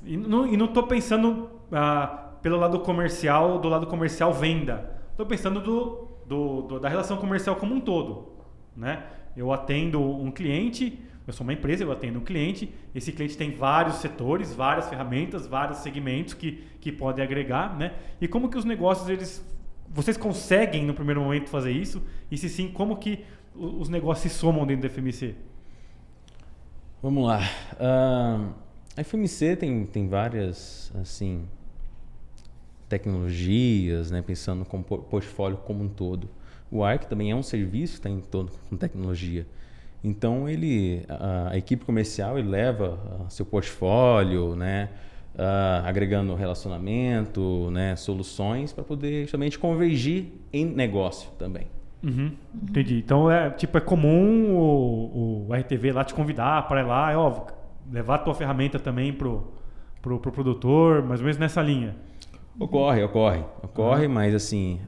E não estou pensando pelo lado comercial, do lado comercial venda. Estou pensando da relação comercial como um todo, né? Eu atendo um cliente, eu sou uma empresa, eu atendo um cliente, esse cliente tem vários setores, várias ferramentas, vários segmentos que podem agregar, né? E como que os negócios, vocês conseguem no primeiro momento fazer isso? E se sim, como que os negócios se somam dentro da FMC? Vamos lá. A FMC tem várias, assim, tecnologias, né? Pensando com o portfólio como um todo. O ARC também é um serviço que está em torno com tecnologia. Então, a equipe comercial ele leva seu portfólio, né? Agregando relacionamento, né? Soluções para poder justamente convergir em negócio também. Entendi. Então, é comum o RTV lá te convidar para ir lá, levar a tua ferramenta também pro produtor, mais ou menos nessa linha. Ocorre, mas assim...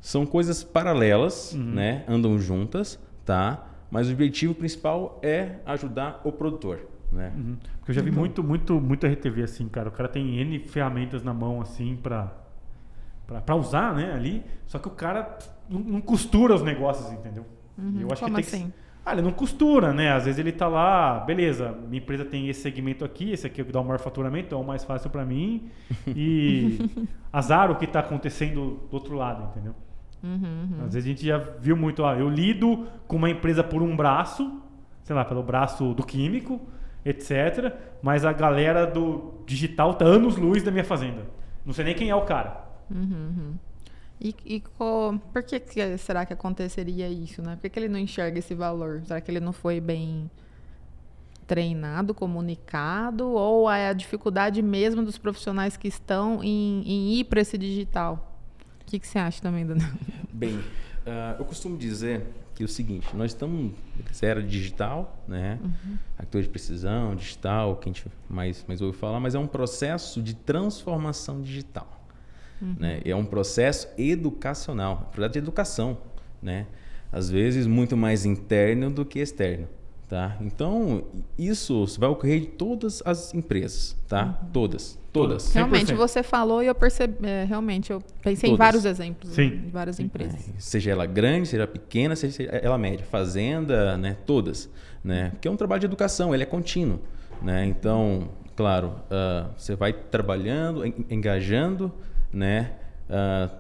são coisas paralelas, né? Andam juntas, tá? Mas o objetivo principal é ajudar o produtor, né? Porque eu já vi muito RTV assim, cara. O cara tem N ferramentas na mão assim para usar, né? Ali. Só que o cara não costura os negócios, entendeu? Eu acho Como que assim? ele não costura, né? Às vezes ele tá lá, beleza, minha empresa tem esse segmento aqui, esse aqui é o que dá o maior faturamento, é o mais fácil para mim. E azar o que tá acontecendo do outro lado, entendeu? Às vezes a gente já viu muito, eu lido com uma empresa por um braço, sei lá, pelo braço do químico, etc. Mas a galera do digital tá anos-luz da minha fazenda. Não sei nem quem é o cara. Por que será que aconteceria isso, né? Por que ele não enxerga esse valor? Será que ele não foi bem treinado, comunicado? Ou é a dificuldade mesmo dos profissionais que estão em ir para esse digital? O que você acha também, Daniel? Bem, eu costumo dizer que é o seguinte, nós estamos na era digital, né? Ator de precisão, digital, que a gente mais ouve falar, mas é um processo de transformação digital. Né? É um processo educacional, na verdade, de educação, né? Às vezes muito mais interno do que externo, tá? Então, isso vai ocorrer de todas as empresas, tá? Todas. Realmente, 100%. Você falou e eu percebi, realmente, eu pensei em vários exemplos de várias empresas. Seja ela grande, seja pequena, seja ela média, fazenda, né? Todas, né? Porque é um trabalho de educação, ele é contínuo, né? Então, claro, você vai trabalhando, engajando, né?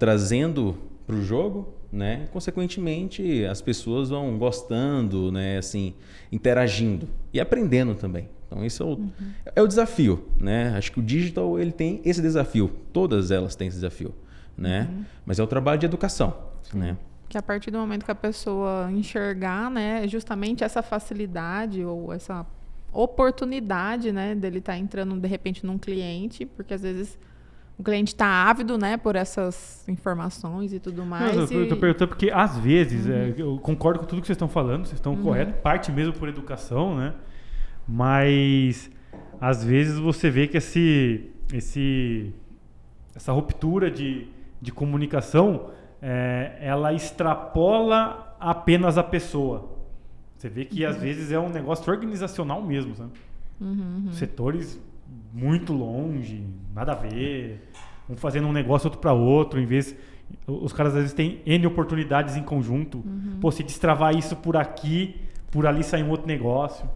Trazendo para o jogo, né? Consequentemente, as pessoas vão gostando, né? Assim, interagindo e aprendendo também. Então, isso é o desafio, né? Acho que o digital ele tem esse desafio. Todas elas têm esse desafio, né? Mas é o trabalho de educação, né? Que a partir do momento que a pessoa enxergar, né? Justamente essa facilidade ou essa oportunidade, né? Dele estar entrando, de repente, num cliente, porque às vezes o cliente está ávido, né, por essas informações e tudo mais. Eu estou perguntando porque, às vezes, eu concordo com tudo que vocês estão falando, vocês estão corretos, parte mesmo por educação, né? Mas, às vezes, você vê que essa ruptura de comunicação, ela extrapola apenas a pessoa. Você vê que, às vezes, é um negócio organizacional mesmo, sabe? Setores muito longe, nada a ver, um fazendo um negócio outro para outro, em vez os caras às vezes têm N oportunidades em conjunto, pô, se destravar isso por aqui, por ali sai um outro negócio.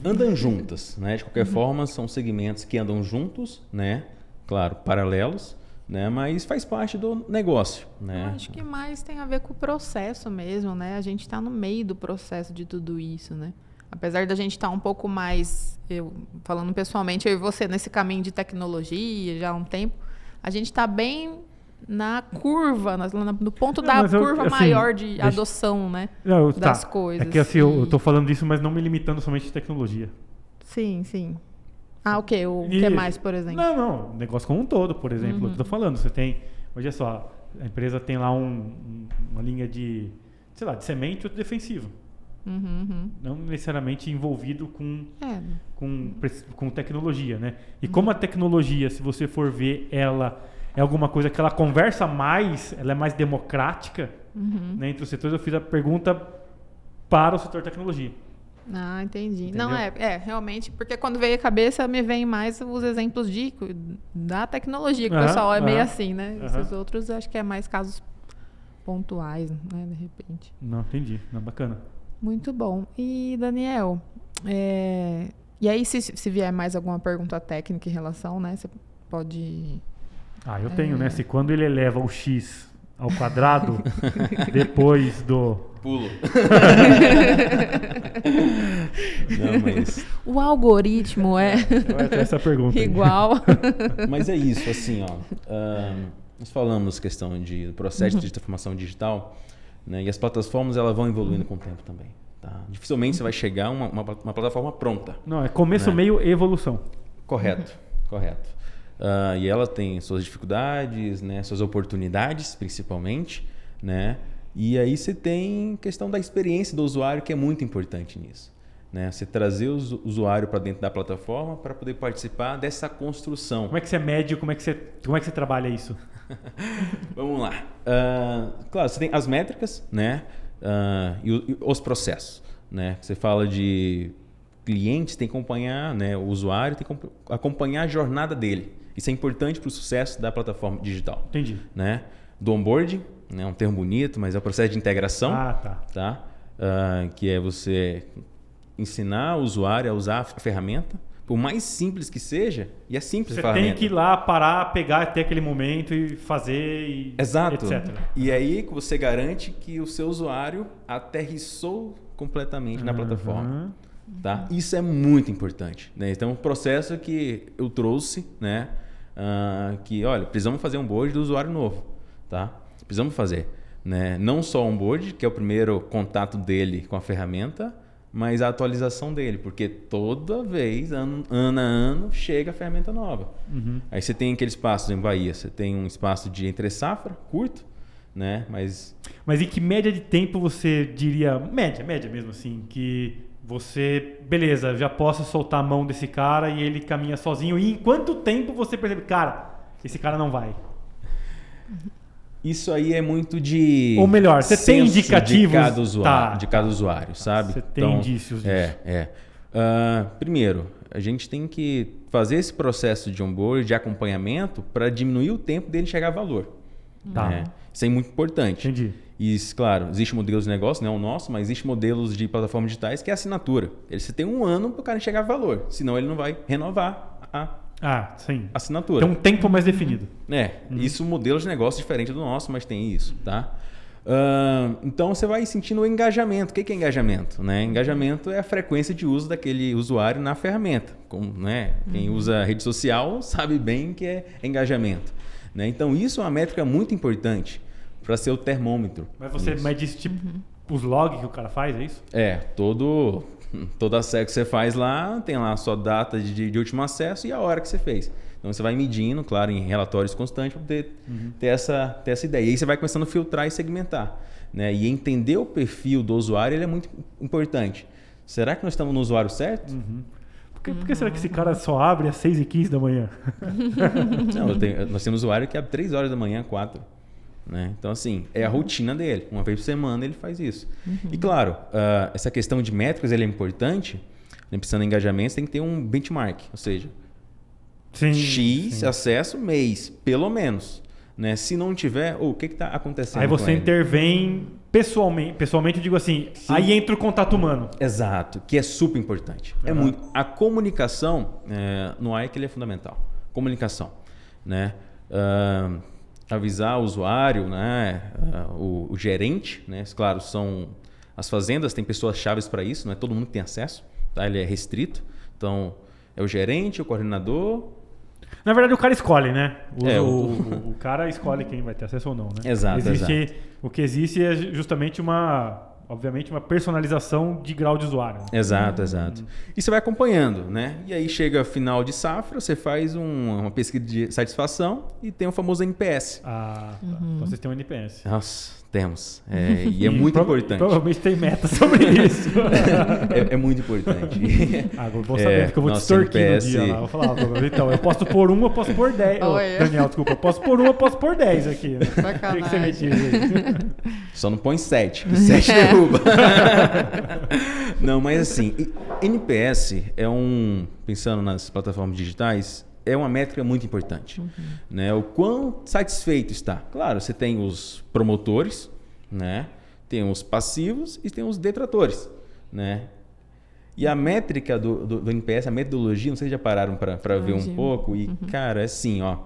Andam juntas, né? De qualquer forma, são segmentos que andam juntos, né? Claro, paralelos, né? Mas faz parte do negócio, né? Eu acho que mais tem a ver com o processo mesmo, né? A gente está no meio do processo de tudo isso, né? Apesar da gente estar um pouco mais, falando pessoalmente, eu e você, nesse caminho de tecnologia já há um tempo, a gente está bem na curva, no ponto da curva assim, maior de adoção, né? Não, das coisas. É que assim, eu tô falando disso, mas não me limitando somente à tecnologia. Sim, sim. Ah, o quê? O que mais, por exemplo? Não. Negócio como um todo, por exemplo. Eu tô falando, você tem... Olha só, a empresa tem lá uma linha de, sei lá, de semente ou de defensivo. Não necessariamente envolvido com tecnologia, né? E como a tecnologia, se você for ver, ela é alguma coisa que ela conversa mais, ela é mais democrática, né, entre os setores, eu fiz a pergunta para o setor tecnologia. Ah, entendi. Entendeu? Não, realmente, porque quando veio a cabeça, me vem mais os exemplos da tecnologia, que o pessoal é meio assim, né? Esses outros, acho que é mais casos pontuais, né, de repente. Não, entendi. Não, bacana. Muito bom. E, Daniel, e aí, se vier mais alguma pergunta técnica em relação, né, você pode... Eu tenho, né? Se quando ele eleva o x ao quadrado, depois do... Pulo. Não, mas... O algoritmo Vai ter essa pergunta igual. Mas é isso, assim, ó. Nós falamos questão de processo de transformação digital, né? E as plataformas elas vão evoluindo com o tempo também. Tá? Dificilmente você vai chegar a uma plataforma pronta. Não, é começo, né? Meio, evolução. Correto. E ela tem suas dificuldades, né? Suas oportunidades, principalmente, né? E aí você tem questão da experiência do usuário, que é muito importante nisso, né? Você trazer o usuário para dentro da plataforma para poder participar dessa construção. Como é que você mede? Como é que você trabalha isso? Vamos lá. Claro, você tem as métricas, né? E os processos, né? Você fala de clientes, tem que acompanhar, né? O usuário tem que acompanhar a jornada dele. Isso é importante para o sucesso da plataforma digital. Entendi. Né? Do onboarding, né? Um termo bonito, mas é o processo de integração. Tá? Que é você ensinar o usuário a usar a ferramenta, por mais simples que seja, e é simples a ferramenta. Você tem que ir lá, parar, pegar até aquele momento e fazer, Exato. etc. E aí que você garante que o seu usuário aterrissou completamente na plataforma. Tá? Isso é muito importante, né? Então, um processo que eu trouxe, né? Que, olha, precisamos fazer um onboard do usuário novo, tá? Precisamos fazer, né? Não só o onboard, que é o primeiro contato dele com a ferramenta, mas a atualização dele, porque toda vez, ano a ano, chega a ferramenta nova. Aí você tem aqueles passos em Bahia, você tem um espaço de entre safra, curto, né? Mas em que média de tempo você diria, média mesmo assim, que você, beleza, já possa soltar a mão desse cara e ele caminha sozinho, e em quanto tempo você percebe, cara, esse cara não vai? Isso aí é muito de... Ou melhor, você tem indicativos de cada usuário, sabe? Você tem indícios disso. Primeiro, a gente tem que fazer esse processo de onboard, de acompanhamento, para diminuir o tempo dele chegar a valor. Tá. Né? Isso é muito importante. Entendi. E, claro, existe modelos de negócio, não é o nosso, mas existe modelos de plataformas digitais que é assinatura. Você tem um ano para o cara chegar a valor, senão ele não vai renovar a sim. assinatura. Tem um tempo mais definido. Isso, modelos de negócio diferente do nosso, mas tem isso, tá? Então, você vai sentindo o engajamento. O que é engajamento? Né? Engajamento é a frequência de uso daquele usuário na ferramenta. Quem usa rede social sabe bem que é engajamento. Né? Então, isso é uma métrica muito importante para ser o termômetro. Mas você mede tipo os logs que o cara faz, é isso? Todo acesso que você faz lá, tem lá a sua data de último acesso e a hora que você fez. Então você vai medindo, claro, em relatórios constantes para poder ter essa ideia. E aí você vai começando a filtrar e segmentar. Né? E entender o perfil do usuário ele é muito importante. Será que nós estamos no usuário certo? Por que será que esse cara só abre às 6h15 da manhã? Não, nós temos usuário que abre 3 horas da manhã, 4. Né? Então, assim, é a rotina dele. Uma vez por semana ele faz isso. E, claro, essa questão de métricas ele é importante. Pensando em engajamento, você tem que ter um benchmark. Ou seja, X acesso mês, pelo menos. Né? Se não tiver, o que está acontecendo? Aí você intervém pessoalmente eu digo assim, aí entra o contato humano. Exato, que é super importante. É muito. A comunicação, no AIC, ele é fundamental. Comunicação. Né? avisar o usuário, né, o gerente, né, claro, as fazendas têm pessoas chaves para isso, não é todo mundo que tem acesso, tá? Ele é restrito, então é o gerente, o coordenador. Na verdade, o cara escolhe, né? O cara escolhe quem vai ter acesso ou não, né? Exato. O que existe é justamente obviamente, uma personalização de grau de usuário. Né? Exato. E você vai acompanhando, né? E aí chega final de safra, você faz uma pesquisa de satisfação e tem o famoso NPS. Tá. Então vocês têm um NPS. Nossa, temos. E é muito importante. Provavelmente tem meta sobre isso. É muito importante. Vou saber, porque eu vou te extorquir NPS... no dia lá. Vou falar, então, eu posso pôr 1, eu posso pôr 10. Daniel, desculpa, eu posso pôr 1, eu posso pôr 10 aqui. Né? Sacanagem. O que você me diz aí? Só não põe 7, que 7 derruba. Não, mas assim, NPS pensando nas plataformas digitais, é uma métrica muito importante. Né? O quão satisfeito está. Claro, você tem os promotores, né? Tem os passivos e tem os detratores. Né? E a métrica do NPS, a metodologia, não sei se já pararam para ver um pouco. E, cara, é assim, ó.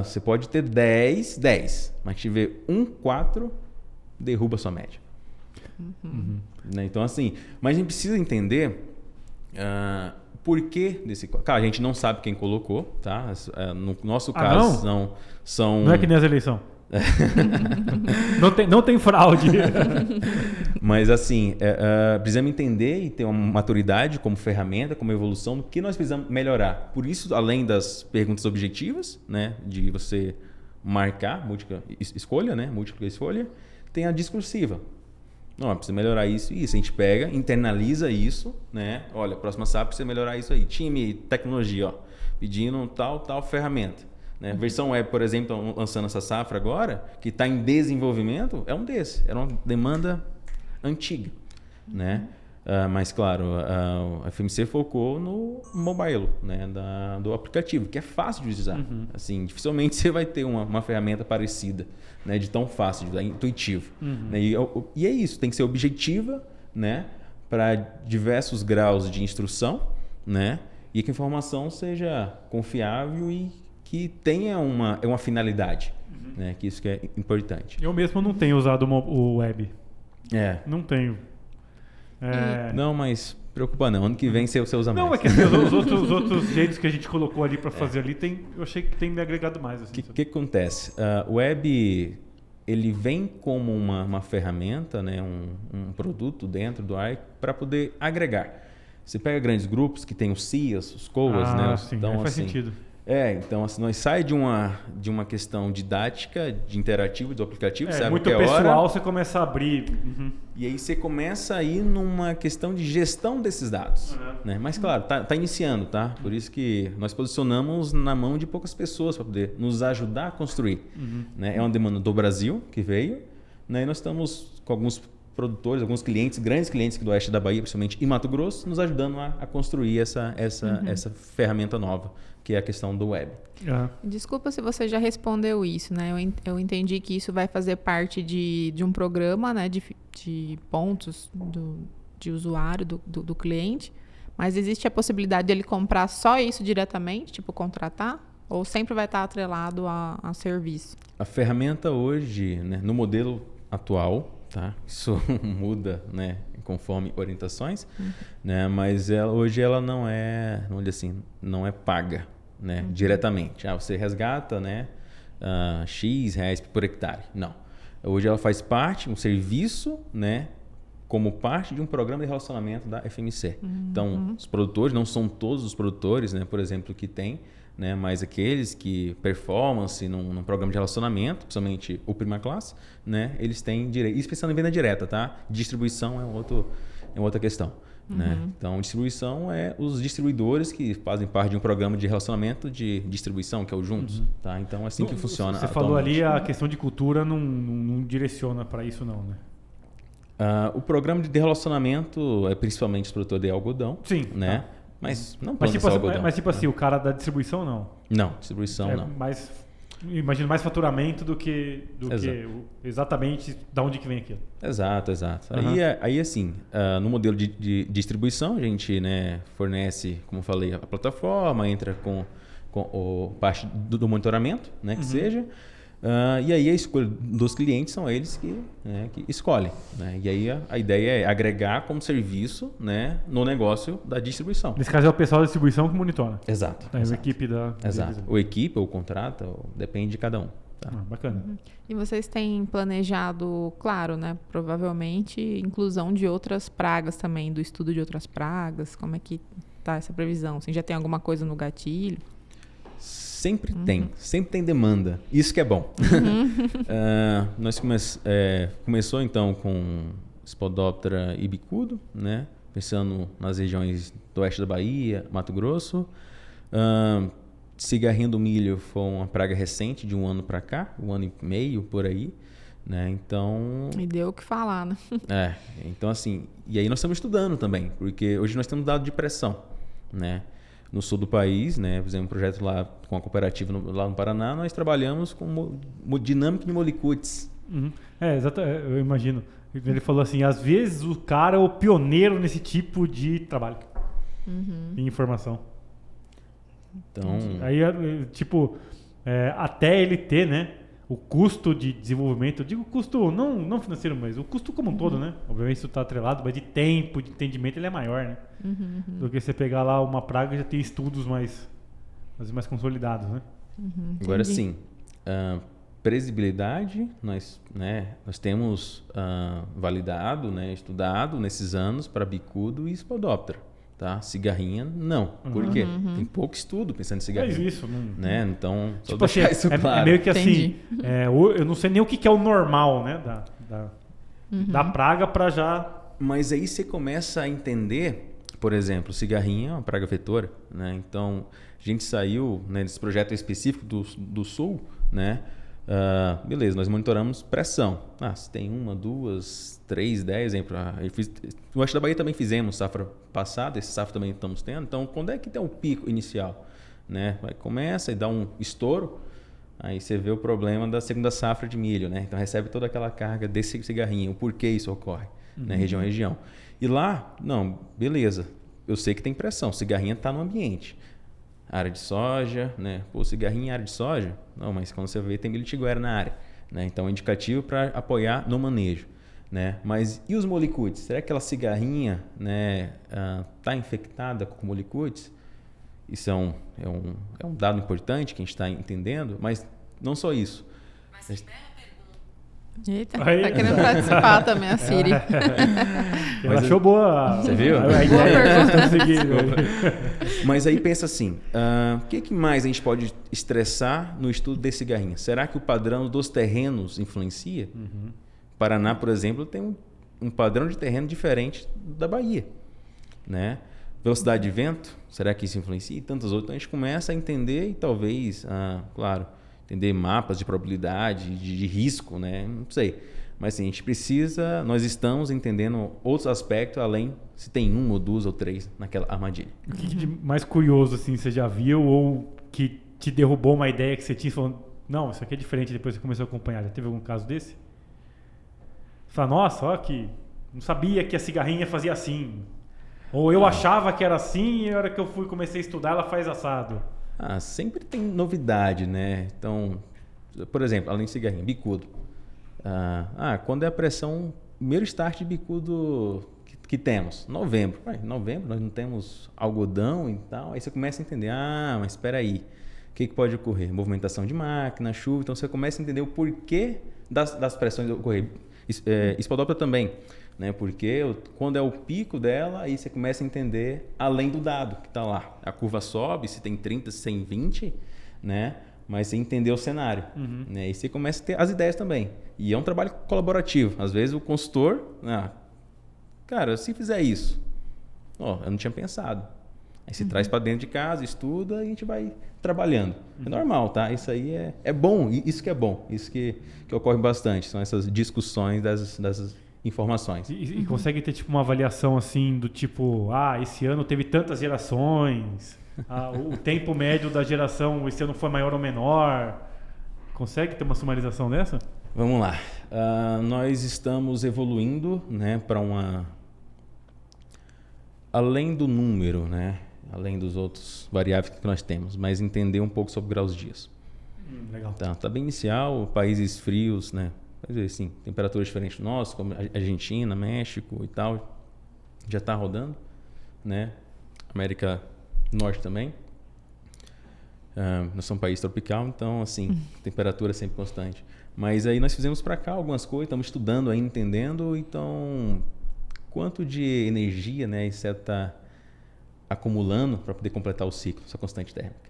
Você pode ter 10, mas se tiver 4, derruba a sua média. Né? Então, assim, mas a gente precisa entender por que desse... Cara, a gente não sabe quem colocou, tá? No nosso caso, Não é que nem as eleições. Não tem fraude. Mas assim, precisamos entender e ter uma maturidade como ferramenta, como evolução do que nós precisamos melhorar. Por isso, além das perguntas objetivas, né, de você marcar múltipla escolha, tem a discursiva. Não, precisa melhorar isso e isso. A gente pega, internaliza isso, né? Olha, próxima SAP precisa melhorar isso aí. Time, tecnologia, pedindo tal ferramenta. Né? Versão web, por exemplo, estão lançando essa safra agora, que está em desenvolvimento, é um desses. Era uma demanda antiga. Né? Mas, claro, a FMC focou no mobile, né? Do aplicativo, que é fácil de usar. Assim, dificilmente você vai ter uma ferramenta parecida, né? De tão fácil, de intuitivo. Né? E é isso, tem que ser objetiva, né? Para diversos graus de instrução, né? E que a informação seja confiável e que tenha uma finalidade, né? Que isso que é importante. Eu mesmo não tenho usado o web. Não tenho. Não, mas preocupa não. Ano que vem você usa mais. Não, é que os outros jeitos que a gente colocou ali para fazer ali, eu achei que tem me agregado mais. O que acontece? O web, ele vem como uma ferramenta, né? um produto dentro do ARC para poder agregar. Você pega grandes grupos que tem os CIAs, os COAs, né? Sim, então, faz sentido. Então assim, nós sai de uma questão didática, de interativo, do aplicativo, sabe muito que é pessoal, hora, você começa a abrir. E aí você começa a ir numa questão de gestão desses dados. Né? Mas claro, tá iniciando, tá? Por isso que nós posicionamos na mão de poucas pessoas para poder nos ajudar a construir. Né? É uma demanda do Brasil que veio, né? E nós estamos com alguns produtores, alguns clientes, grandes clientes aqui do oeste da Bahia, principalmente em Mato Grosso, nos ajudando a construir essa ferramenta nova, que é a questão do web. Desculpa se você já respondeu isso, né? Eu entendi que isso vai fazer parte de um programa, né? De pontos de usuário, do cliente, mas existe a possibilidade de ele comprar só isso diretamente, tipo contratar? Ou sempre vai estar atrelado a serviço? A ferramenta hoje, né, no modelo atual, tá? Isso muda, né, conforme orientações, né? Mas hoje ela não é, vamos dizer assim, não é paga, né, diretamente. Você resgata, né, X reais por hectare. Não. Hoje ela faz parte, um serviço, né, como parte de um programa de relacionamento da FMC. Então, os produtores, não são todos os produtores, né, por exemplo, que tem, né, mas aqueles que performance num programa de relacionamento, principalmente o Prima Classe, né, eles têm direito, isso pensando em venda direta, tá? Distribuição é outra questão. Né? Então, distribuição é os distribuidores que fazem parte de um programa de relacionamento de distribuição, que é o Juntos. Tá? Então, é assim que funciona. Você falou ali, a questão de cultura não direciona para isso não, né? O programa de relacionamento é principalmente os produtores de algodão. Sim. Né? Tá. Mas não mas tipo, algodão. Mas tipo assim, o cara da distribuição não? Não, distribuição não. Imagino mais faturamento do que exatamente de onde que vem aquilo. Exato. Aí assim, no modelo de distribuição, a gente, né, fornece, como eu falei, a plataforma, entra com parte do monitoramento, né, que seja. E aí a escolha dos clientes são eles que escolhem, né? E aí a ideia é agregar como serviço, né, no negócio da distribuição. Nesse caso é o pessoal da distribuição que monitora. Exato. A equipe da... Exato. Ou equipe, ou contrata, depende de cada um. Tá? Bacana. E vocês têm planejado, claro, né, provavelmente, inclusão de outras pragas também, do estudo de outras pragas? Como é que tá essa previsão? Assim, já tem alguma coisa no gatilho? Sempre tem demanda. Isso que é bom. Nós começou então com Spodoptera e bicudo, né? Pensando nas regiões do oeste da Bahia, Mato Grosso. Cigarrinha do milho foi uma praga recente de 1 ano para cá, 1 ano e meio por aí, né? Então... E deu o que falar, né? Então assim, e aí nós estamos estudando também, porque hoje nós temos dado de pressão, né? No sul do país, né? Fizemos um projeto lá com a cooperativa lá no Paraná, nós trabalhamos com dinâmica de molicutes. Exato, eu imagino. Ele falou assim, às vezes o cara é o pioneiro nesse tipo de trabalho. Em informação. Então... Aí, tipo, até ele ter, né, o custo de desenvolvimento, eu digo custo não financeiro, mas o custo como um todo, né? Obviamente isso está atrelado, mas de tempo, de entendimento, ele é maior, né? Do que você pegar lá uma praga e já ter estudos mais consolidados, né? Agora sim, previsibilidade, nós temos validado, né, estudado nesses anos para bicudo e Spodoptera. Tá? Cigarrinha, não. Por quê? Tem pouco estudo pensando em cigarrinha. É isso. Né? Então, só tipo deixar assim, isso claro. É meio que assim, eu não sei nem o que é o normal, né? Da praga para já... Mas aí você começa a entender, por exemplo, cigarrinha é uma praga vetora, né? Então, a gente saiu, né, desse projeto específico do Sul, né? Beleza, nós monitoramos pressão. Se tem 1, 2, 3, 10, exemplo. No oeste da Bahia também fizemos safra passada, esse safra também estamos tendo. Então, quando é que tem um pico inicial? Né? Começa e dá um estouro, aí você vê o problema da segunda safra de milho, né? Então recebe toda aquela carga desse cigarrinho. O porquê isso ocorre, né? Região a região. E lá, não, beleza, eu sei que tem pressão, cigarrinha está no ambiente. Área de soja, né? Pô, cigarrinho em área de soja? Não, mas quando você vê tem milho tiguera na área, né? Então é indicativo para apoiar no manejo, né? Mas e os molicutes? Será que aquela cigarrinha, né, tá infectada com molicutes? Isso é um dado importante que a gente está entendendo, mas não só isso. Eita, tá querendo participar também a Siri. Ela achou boa. Você viu? A ideia Mas aí pensa assim, o que mais a gente pode estressar no estudo de cigarrinha? Será que o padrão dos terrenos influencia? Paraná, por exemplo, tem um padrão de terreno diferente da Bahia, né? Velocidade de vento, será que isso influencia? E tantas outras. Então a gente começa a entender e talvez, claro, entender mapas de probabilidade, de risco, né? Não sei. Mas assim, nós estamos entendendo outros aspectos além se tem 1 ou 2 ou 3 naquela armadilha. O que de mais curioso assim você já viu ou que te derrubou uma ideia que você tinha falando, não, isso aqui é diferente depois que você começou a acompanhar? Já teve algum caso desse? Você fala, nossa, ó que não sabia que a cigarrinha fazia assim. Ou eu achava que era assim e na hora que eu comecei a estudar ela faz assado. Sempre tem novidade, né? Então, por exemplo, além de cigarrinha, bicudo. Quando é a pressão, primeiro start de bicudo que temos? Novembro. Novembro nós não temos algodão e tal. Aí você começa a entender, mas espera aí, o que pode ocorrer? Movimentação de máquina, chuva. Então você começa a entender o porquê das pressões ocorrer. Spodoptera também, né? Porque quando é o pico dela, aí você começa a entender além do dado que está lá. A curva sobe, se tem 30, se tem 20, né? Mas você entender o cenário, né? E você começa a ter as ideias também. E é um trabalho colaborativo. Às vezes o consultor, cara, se fizer isso, eu não tinha pensado. Aí você traz para dentro de casa, estuda e a gente vai trabalhando. É normal, tá? Isso aí é bom, isso que é bom, isso que ocorre bastante, são essas discussões dessas informações. E consegue ter tipo uma avaliação assim do tipo, esse ano teve tantas gerações, o tempo médio da geração esse ano foi maior ou menor? Consegue ter uma sumarização dessa? Vamos lá. Nós estamos evoluindo, né, para além do número, né? além dos outros variáveis que nós temos, mas entender um pouco sobre graus-dias. Legal. Tá bem inicial, países frios, né? Quer dizer, sim, temperaturas diferentes do nosso, como Argentina, México e tal, já está rodando, né? América do Norte também. Nós somos um país tropical, então, assim, temperatura sempre constante. Mas aí nós fizemos para cá algumas coisas, estamos estudando aí, entendendo, então, quanto de energia, né, isso está acumulando para poder completar o ciclo, essa constante térmica.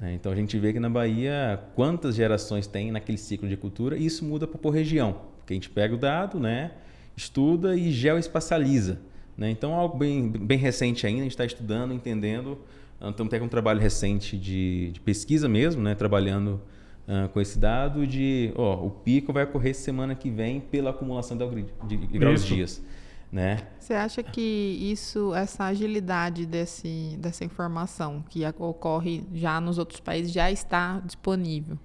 Né? Então, a gente vê que na Bahia, quantas gerações tem naquele ciclo de cultura, e isso muda por região, porque a gente pega o dado, né, estuda e geoespacializa. Né? Então, algo bem recente ainda, a gente está estudando, entendendo. Estamos tendo um trabalho recente de pesquisa mesmo, né? Trabalhando com esse dado de o pico vai ocorrer semana que vem pela acumulação de graus-dias. Né? Você acha que essa agilidade dessa informação que ocorre já nos outros países já está disponível?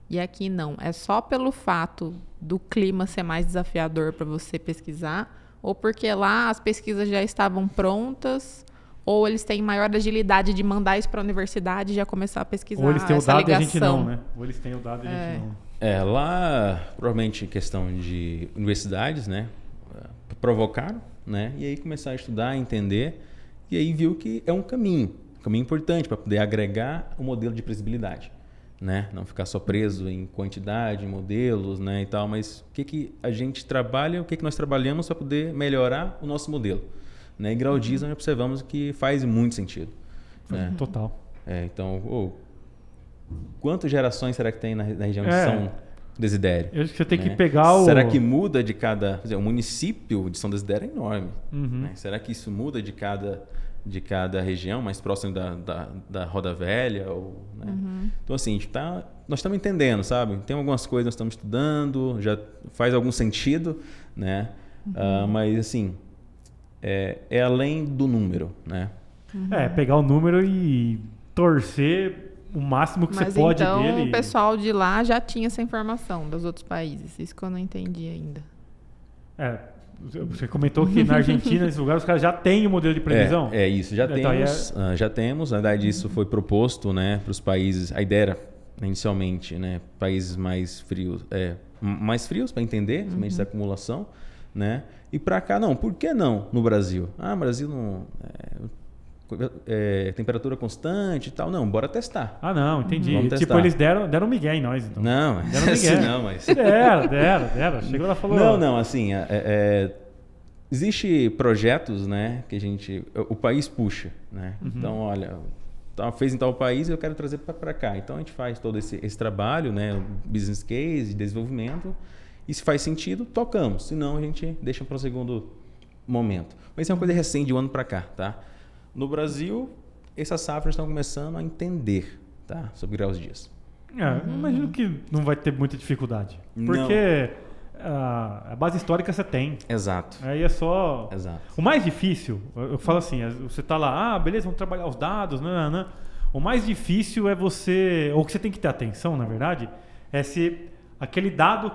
E aqui não. É só pelo fato do clima ser mais desafiador para você pesquisar? Ou porque lá as pesquisas já estavam prontas? Ou eles têm maior agilidade de mandar isso para a universidade e já começar a pesquisar? Ou eles têm o dado ligação. E a gente não, né? Ou eles têm o dado e a gente não. Lá, provavelmente, questão de universidades, né? Provocaram, né? E aí começaram a estudar, entender. E aí viu que é um caminho importante para poder agregar o modelo de previsibilidade. Né? Não ficar só preso em quantidade, modelos, né, e tal, mas o que a gente trabalha, o que nós trabalhamos para poder melhorar o nosso modelo. Né? E grau-dias nós observamos que faz muito sentido. Né? Total. Então, quantas gerações será que tem na região de São Desidério? Eu acho que você tem que pegar Será que muda de cada... Quer dizer, o município de São Desidério é enorme. Né? Será que isso muda de cada região, mais próximo da Roda Velha? Né? Então, assim, nós estamos entendendo, sabe? Tem algumas coisas que nós estamos estudando, já faz algum sentido, né? Mas, assim, é além do número, né? Pegar o número e torcer o máximo que você pode então, dele. Então, o pessoal de lá já tinha essa informação dos outros países. Isso que eu não entendi ainda. Você comentou que na Argentina, nesse lugar, os caras já têm o modelo de previsão? Isso, já temos. Na verdade, isso foi proposto, né, para os países. A ideia era, inicialmente, né, países mais frios para entender, somente essa acumulação. Né? E para cá, não. Por que não no Brasil? No Brasil não... temperatura constante e tal. Não, bora testar. Não, entendi. Vamos Tipo, testar. eles deram migué em nós, então. Não, deram migué. não, mas... Deram. Chegou lá e falou... Não, assim, existe projetos, né, que o país puxa, né? Então, olha, fez em tal país, eu quero trazer para cá. Então, a gente faz todo esse trabalho, né, business case, desenvolvimento, e se faz sentido, tocamos. Se não, a gente deixa para o segundo momento. Mas isso é uma coisa recente de um ano para cá, tá? No Brasil, essas safras estão começando a entender, tá, sobre graus-dias. Imagino que não vai ter muita dificuldade. Porque a base histórica você tem. Exato. Aí é só... Exato. O mais difícil, eu falo assim, você tá lá, beleza, vamos trabalhar os dados, O mais difícil é ou o que você tem que ter atenção, na verdade, é se aquele dado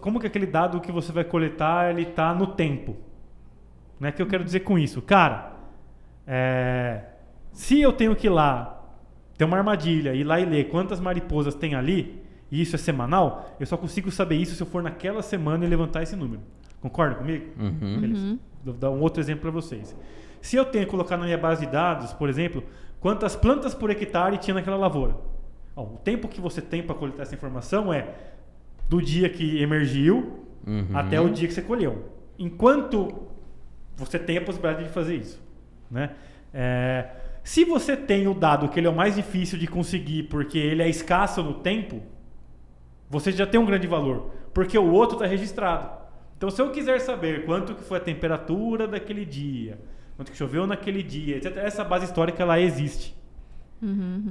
como que aquele dado que você vai coletar, ele tá no tempo. Né? O que eu quero dizer com isso? Cara, se eu tenho que ir lá, ter uma armadilha, ir lá e ler quantas mariposas tem ali, e isso é semanal, eu só consigo saber isso se eu for naquela semana e levantar esse número. Concorda comigo? Vou dar um outro exemplo para vocês. Se eu tenho que colocar na minha base de dados, por exemplo, quantas plantas por hectare tinha naquela lavoura. O tempo que você tem para coletar essa informação é do dia que emergiu até o dia que você colheu. Enquanto você tem a possibilidade de fazer isso. Né? Se você tem o dado que ele é o mais difícil de conseguir porque ele é escasso no tempo, você já tem um grande valor, porque o outro está registrado. Então, se eu quiser saber quanto que foi a temperatura daquele dia, quanto que choveu naquele dia, etc., essa base histórica ela existe.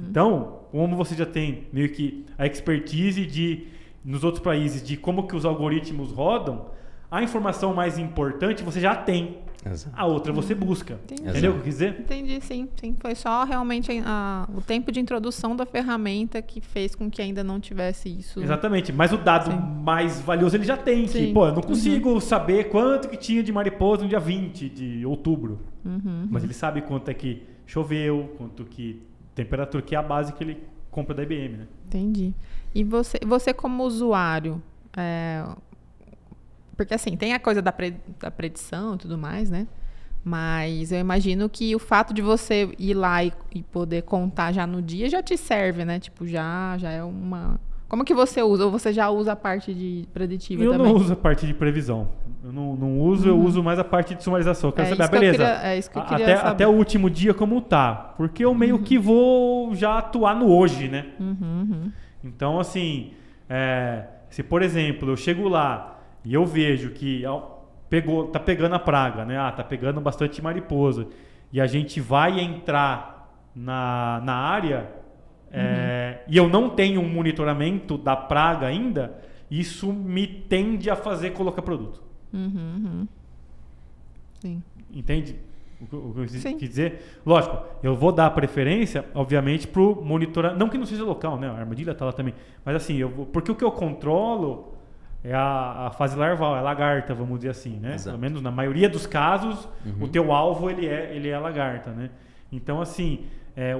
Então, como você já tem meio que a expertise nos outros países de como que os algoritmos rodam, a informação mais importante você já tem. Exato. a outra você busca. Entendi. Entendeu o que eu quis dizer? Entendi, sim. Foi só realmente o tempo de introdução da ferramenta que fez com que ainda não tivesse isso. Exatamente, mas o dado Sim. mais valioso ele já tem, que, Sim. pô, eu não consigo saber quanto que tinha de mariposa no dia 20 de outubro, mas ele sabe quanto é que choveu, quanto que temperatura, que é a base que ele compra da IBM, né? Entendi. E você como usuário, porque assim, tem a coisa da predição e tudo mais, né? Mas eu imagino que o fato de você ir lá e poder contar já no dia já te serve, né? Tipo, já é uma... Como que você usa? Ou você já usa a parte de preditiva Eu também? não uso a parte de previsão. Eu não uso, eu uso mais a parte de sumarização. Eu quero saber, isso que eu beleza, queria- é isso que eu queria saber. até o último dia como tá. Porque eu meio que vou já atuar no hoje, né? Então, assim, se por exemplo, eu chego lá e eu vejo que tá pegando a praga, né? Tá pegando bastante mariposa. E a gente vai entrar na área e eu não tenho um monitoramento da praga ainda, isso me tende a fazer colocar produto. Sim. Entende o que eu Sim. quis dizer? Lógico, eu vou dar preferência, obviamente, pro monitorar. Não que não seja local, né? A armadilha tá lá também. Mas assim, porque o que eu controlo é a fase larval, é a lagarta, vamos dizer assim, né? Exato. Pelo menos na maioria dos casos, o teu alvo ele é a lagarta, né? Então, assim,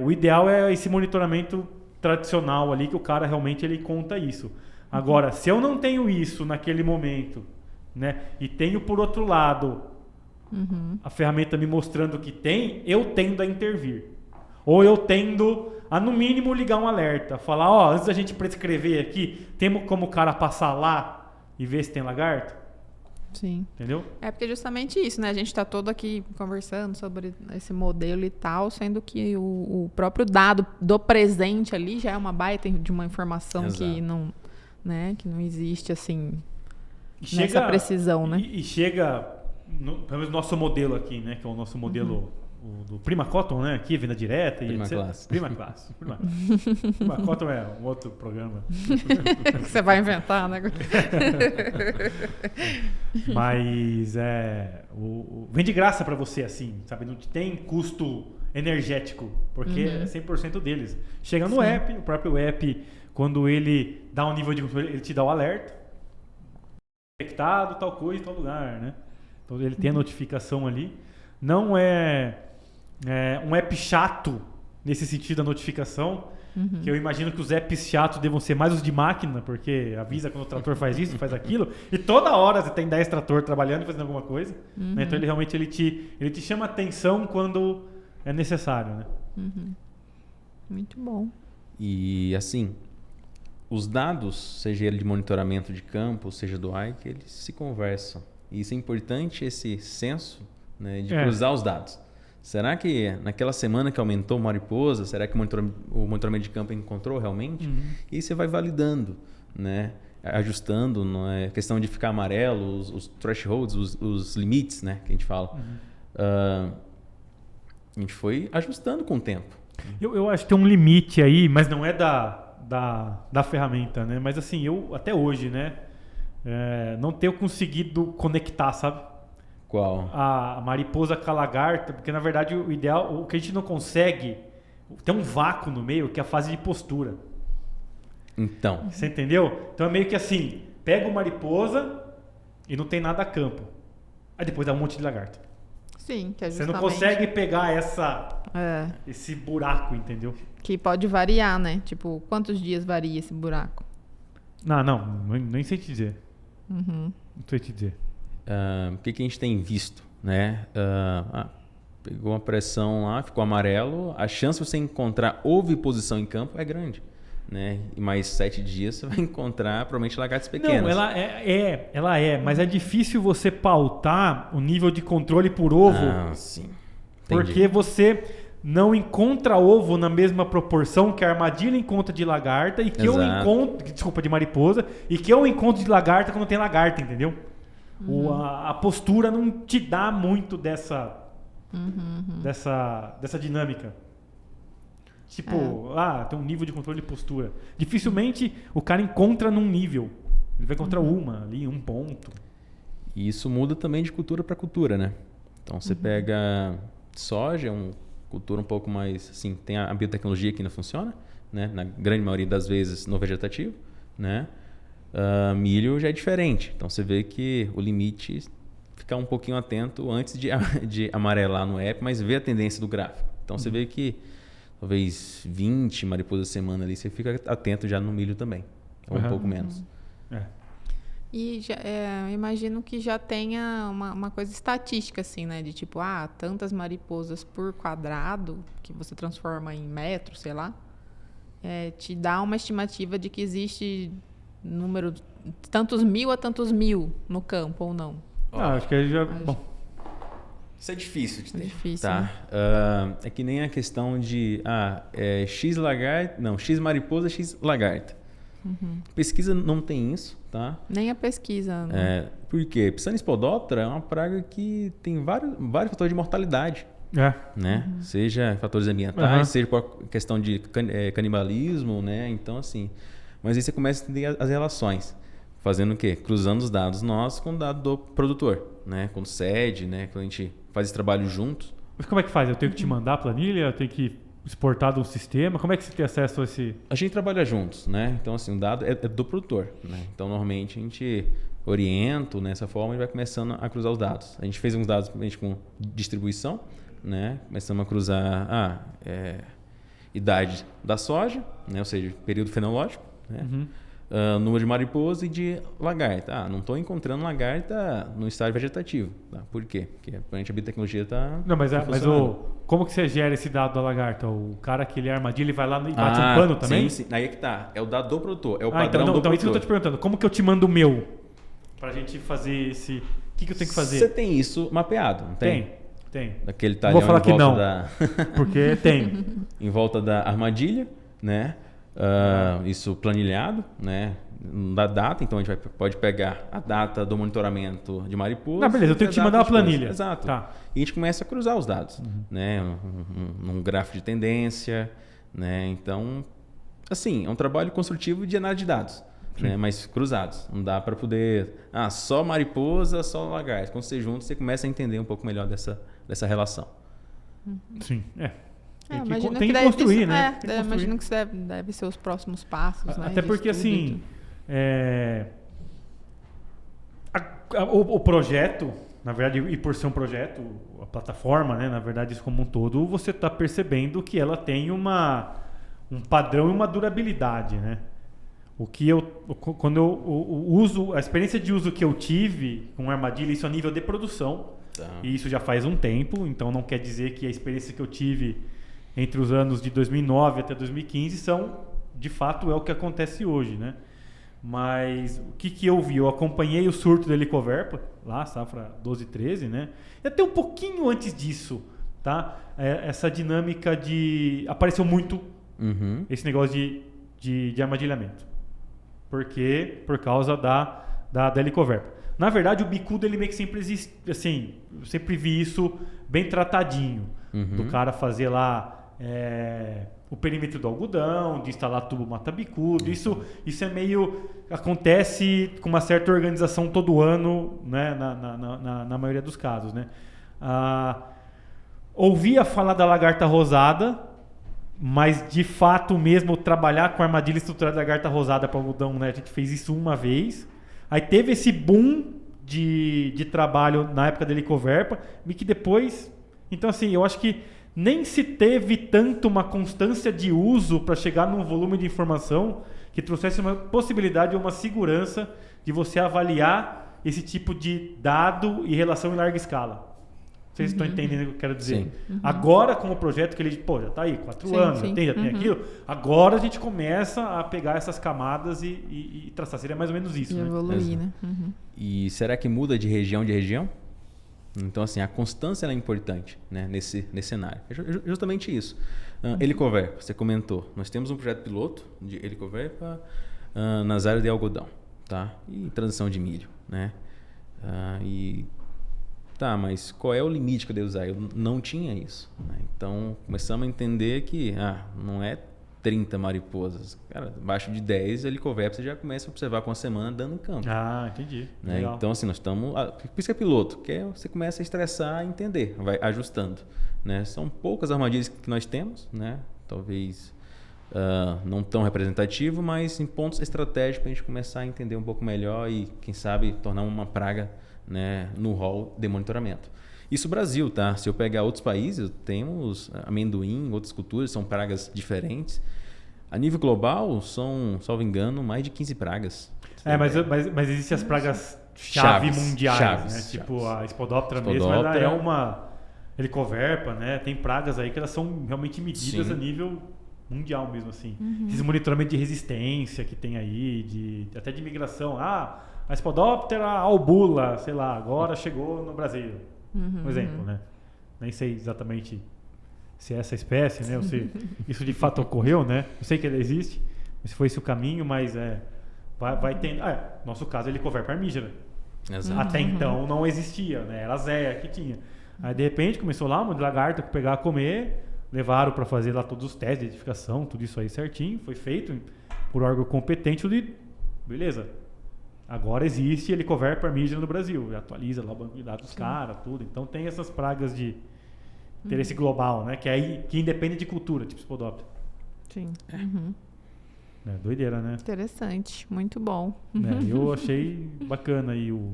o ideal é esse monitoramento tradicional ali, que o cara realmente ele conta isso. Agora, se eu não tenho isso naquele momento, né? E tenho por outro lado a ferramenta me mostrando que tem, eu tendo a intervir. Ou eu tendo a, no mínimo, ligar um alerta. Falar, antes da gente prescrever aqui, temos como o cara passar lá e ver se tem lagarto? Sim. Entendeu? É porque justamente isso, né? A gente está todo aqui conversando sobre esse modelo e tal, sendo que o próprio dado do presente ali já é uma baita de uma informação que não, né? Que não existe assim nessa precisão, né? E chega, pelo menos nosso modelo aqui, né? Que é o nosso modelo do Prima Cotton, né? Aqui, venda direta e Prima etc. Classe. Prima Classe. Prima Cotton é um outro programa. Que você vai inventar, né? Mas vem de graça para você, assim, sabe? Não tem custo energético, porque é 100% deles. Chega no app, o próprio app, quando ele dá um nível de controle, ele te dá o alerta. Detectado, tal coisa, em tal lugar, né? Então ele tem a notificação ali. Não é um app chato nesse sentido da notificação, que eu imagino que os apps chatos devam ser mais os de máquina, porque avisa quando o trator faz isso, faz aquilo, e toda hora você tem 10 trator trabalhando e fazendo alguma coisa. Né? Então ele realmente ele te chama atenção quando é necessário, né? Muito bom. E assim, os dados, seja ele de monitoramento de campo, seja do Ike, eles se conversam. E isso é importante, esse senso, né, de cruzar os dados. Será que naquela semana que aumentou mariposa, será que o monitoramento de campo encontrou realmente? E aí você vai validando, né, ajustando, não é questão de ficar amarelo, os thresholds, os limites, né, que a gente fala. A gente foi ajustando com o tempo. Eu acho que tem um limite aí, mas não é da ferramenta, né? Mas assim, eu até hoje, né, não tenho conseguido conectar, sabe? Qual? A mariposa com a lagarta, porque na verdade o ideal, o que a gente não consegue, tem um vácuo no meio que é a fase de postura. Então. Você entendeu? Então é meio que assim, pega o mariposa e não tem nada a campo. Aí depois dá um monte de lagarta. Sim, que é Você justamente... não consegue pegar esse buraco, entendeu? Que pode variar, né? Tipo, quantos dias varia esse buraco? Nem sei te dizer. Não sei te dizer. O que a gente tem visto, né? Pegou uma pressão lá, ficou amarelo, a chance de você encontrar oviposição em campo é grande, né? E mais 7 dias você vai encontrar provavelmente lagartas pequenas. Não, ela mas é difícil você pautar o nível de controle por ovo. Sim. Entendi. Porque você não encontra ovo na mesma proporção que a armadilha encontra de lagarta e que eu encontro, desculpa, de mariposa, e que eu encontro de lagarta quando tem lagarta, entendeu? A postura não te dá muito dessa dinâmica. Tipo, tem um nível de controle de postura. Dificilmente o cara encontra num nível. Ele vai encontrar um ponto. E isso muda também de cultura para cultura, né? Então você pega soja, uma cultura um pouco mais, assim, tem a biotecnologia que não funciona, né? Na grande maioria das vezes no vegetativo, né? Milho já é diferente. Então você vê que o limite ficar um pouquinho atento antes de amarelar no app, mas ver a tendência do gráfico. Então você vê que talvez 20 mariposas semana ali, você fica atento já no milho também, ou um pouco menos. E eu imagino que já tenha uma coisa estatística, assim, né? De tipo, tantas mariposas por quadrado, que você transforma em metro, sei lá, te dá uma estimativa de que existe número tantos mil a tantos mil no campo, ou não? Acho que já... Bom. Isso é difícil de ter. Difícil, tá? Né? É que nem a questão de X lagarta, não, X mariposa, X lagarta. Pesquisa não tem isso, tá? Nem a pesquisa. Né? Por quê? Psanis podoptera é uma praga que tem vários fatores de mortalidade. Né? Seja fatores ambientais, seja por questão de canibalismo, né? Então, assim... Mas aí você começa a entender as relações. Fazendo o quê? Cruzando os dados nossos com o dado do produtor, né? Com o SED, né? Quando a gente faz esse trabalho juntos. Mas como é que faz? Eu tenho que te mandar a planilha? Eu tenho que exportar do sistema? Como é que você tem acesso a esse... A gente trabalha juntos, né? Então, assim, o dado é do produtor, né? Então, normalmente, a gente orienta nessa forma e vai começando a cruzar os dados. A gente fez uns dados com distribuição, né? Começamos a cruzar idade da soja, né? Ou seja, período fenológico, né? Número de mariposa e de lagarta. Não estou encontrando lagarta no estágio vegetativo. Tá? Por quê? Porque a biotecnologia está... Não, mas como que você gera esse dado da lagarta? O cara que ele é armadilha, ele vai lá e bate um pano também? Sim. Aí é que tá. É o dado do produtor. É o padrão do produtor. Então isso que eu estou te perguntando. Como que eu te mando o meu? Pra gente fazer esse... O que eu tenho que fazer? Você tem isso mapeado, não tem? Tem. Daquele talhão vou falar que não, da... porque tem. Em volta da armadilha, né? Isso planilhado, né? Da data, então a gente pode pegar a data do monitoramento de mariposa. Beleza, eu tenho que te mandar uma planilha. Exato. Tá. E a gente começa a cruzar os dados, né? Num gráfico de tendência, né? Então, assim, é um trabalho construtivo de análise de dados, né? Mas cruzados. Não dá para poder, só mariposa, só lagarto. Quando você junta, você começa a entender um pouco melhor dessa relação. Sim, Tem que construir, né? Imagino que isso deve ser os próximos passos, né? Até porque, assim, o projeto, na verdade, e por ser um projeto, a plataforma, né, na verdade, isso como um todo, você está percebendo que ela tem um padrão e uma durabilidade, né? Quando eu uso, a experiência de uso que eu tive com armadilha, isso a nível de produção, e isso já faz um tempo, então não quer dizer que a experiência que eu tive entre os anos de 2009 até 2015 de fato, é o que acontece hoje, né? Mas o que eu vi? Eu acompanhei o surto da Helicoverpa, lá, safra 12-13, né? E até um pouquinho antes disso, tá? Essa dinâmica apareceu muito esse negócio de armadilhamento. Por quê? Por causa da Helicoverpa. Na verdade, o bicudo, ele meio que sempre existe, assim, eu sempre vi isso bem tratadinho, do cara fazer lá o perímetro do algodão, de instalar tubo mata-bicudo. Isso é meio... Acontece com uma certa organização todo ano, né, na maioria dos casos, né? Ouvia falar da lagarta rosada, mas de fato mesmo trabalhar com armadilha estruturada da lagarta rosada para algodão, né? A gente fez isso uma vez. Aí teve esse boom de trabalho na época da Helicoverpa, e que depois... Então, assim, eu acho que nem se teve tanto uma constância de uso para chegar num volume de informação que trouxesse uma possibilidade ou uma segurança de você avaliar esse tipo de dado e relação em larga escala. Vocês estão entendendo o que eu quero dizer? Agora, com o projeto que ele... já está aí, 4 anos, já tem aquilo. Agora a gente começa a pegar essas camadas e traçar. Seria mais ou menos isso, e né? evoluir, né? E será que muda de região? Então, assim, a constância ela é importante, né, nesse cenário. É justamente isso. Helicoverpa, você comentou. Nós temos um projeto piloto de Helicoverpa nas áreas de algodão, tá? E transição de milho, né? Mas qual é o limite que eu devo usar? Eu não tinha isso, né? Então, começamos a entender que não é 30 mariposas. Cara, abaixo de 10, helicoverpa você já começa a observar com a semana dando no campo. Ah, entendi. Né? Então, assim, nós estamos... Por isso que é piloto, que você começa a estressar e entender, vai ajustando. Né? São poucas armadilhas que nós temos, né? Talvez não tão representativo, mas em pontos estratégicos para a gente começar a entender um pouco melhor e, quem sabe, tornar uma praga, né, no rol de monitoramento. Isso Brasil, tá? Se eu pegar outros países, temos amendoim, outras culturas, são pragas diferentes. A nível global, são, salvo engano, mais de 15 pragas. Mas existem as pragas-chave mundiais, né? Tipo a Spodoptera mesmo, ela é uma helicoverpa, né? Tem pragas aí que elas são realmente medidas a nível mundial mesmo, assim. Esse monitoramento de resistência que tem aí, até de migração. A Spodoptera albula, sei lá, agora chegou no Brasil. Um exemplo, né? Nem sei exatamente se é essa espécie, né? Ou se isso de fato ocorreu, né? Eu sei que ele existe, se foi esse o caminho, mas vai tendo... nosso caso é helicoverpa armígera. Exato. Até então não existia, né? Era a Zéia que tinha. Aí de repente começou lá uma de lagarta que pegava a comer, levaram para fazer lá todos os testes de identificação, tudo isso aí certinho, foi feito por órgão competente, beleza. Agora existe helicoverpa armígera no Brasil, atualiza lá o banco de dados dos caras, tudo. Então tem essas pragas de interesse global, né? Que independe de cultura, tipo Spodoptera. Sim. Doideira, né? Interessante, muito bom. Eu achei bacana aí o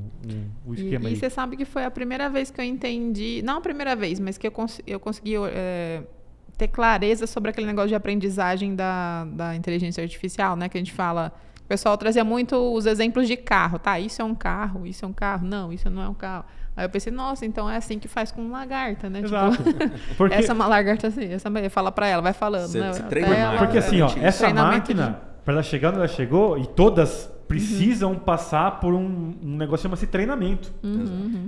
esquema aí. E você sabe que foi a primeira vez que eu entendi, não a primeira vez, mas que eu consegui ter clareza sobre aquele negócio de aprendizagem da inteligência artificial, né? Que a gente fala... O pessoal trazia muito os exemplos de carro, tá? Isso é um carro, não, isso não é um carro. Aí eu pensei, nossa, então é assim que faz com lagarta, né? Exato. Tipo, Porque... essa é uma lagarta assim, fala pra ela, vai falando. Você né? treina mais. Porque assim, essa máquina, para ela chegar onde ela chegou, e todas precisam passar por um negócio que chama-se treinamento.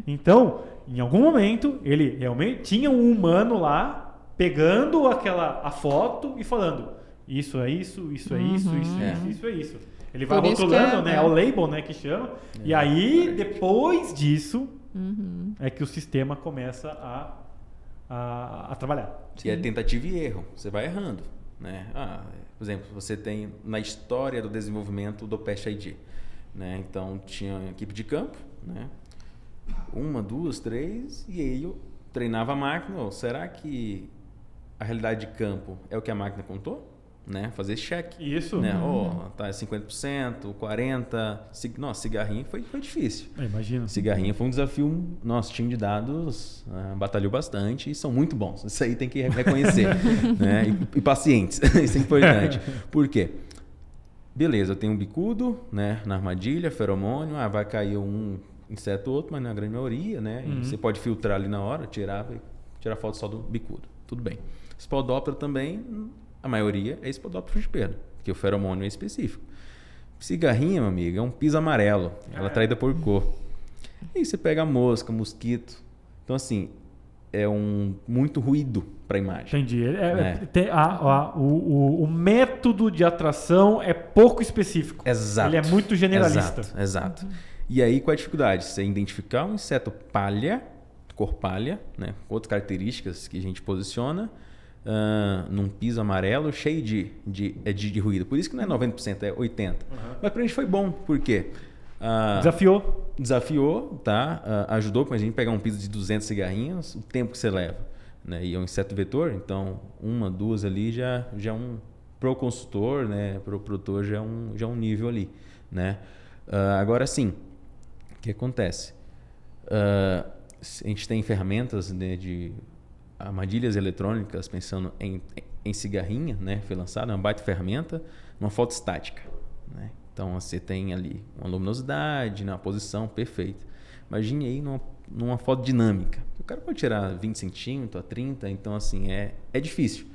Então, em algum momento, ele realmente tinha um humano lá, pegando a foto e falando, isso é isso, isso é isso, isso é isso. Ele vai rotulando, né? É o label, né, que chama. E aí, depois disso, é que o sistema começa a trabalhar. E é tentativa e erro. Você vai errando, né? Por exemplo, você tem na história do desenvolvimento do Pest ID, né? Então, tinha uma equipe de campo, né? 1, 2, 3, e aí eu treinava a máquina. Será que a realidade de campo é o que a máquina contou? Né? Fazer check. Isso. Né? Tá 50%, 40%. Nossa, cigarrinho foi difícil. Imagina. Cigarrinho foi um desafio. Nosso time de dados batalhou bastante e são muito bons. Isso aí tem que reconhecer. Né? E pacientes. Isso é importante. Por quê? Beleza, eu tenho um bicudo, né, na armadilha, feromônio. Vai cair um inseto ou outro, mas na grande maioria, né? E você pode filtrar ali na hora, tirar foto só do bicudo. Tudo bem. Spodoptera também... A maioria é Spodoptera frugipera, porque o feromônio é específico. Cigarrinha, meu amigo, é um piso amarelo. Ela é atraída por cor. E aí você pega a mosca, mosquito. Então, assim, é muito ruído para a imagem. Entendi. O método de atração é pouco específico. Exato. Ele é muito generalista. Exato. E aí, qual é a dificuldade? Você identificar um inseto palha, cor palha, né, com outras características que a gente posiciona, num piso amarelo cheio de ruído. Por isso que não é 90%, é 80%. Mas pra gente foi bom. Por quê? Desafiou, tá? Ajudou pra gente pegar um piso de 200 cigarrinhos, o tempo que você leva. Né? E é um inseto vetor, então 1, 2 ali já é um... Pro consultor, né? Pro produtor já é um nível ali. Né? Agora sim, o que acontece? A gente tem ferramentas, né, de armadilhas eletrônicas, pensando em cigarrinha, né? Foi lançada uma baita ferramenta, uma foto estática, né? Então você tem ali uma luminosidade, uma posição perfeita. Imagine aí numa foto dinâmica. O cara pode tirar 20 centímetros a 30, então assim é difícil,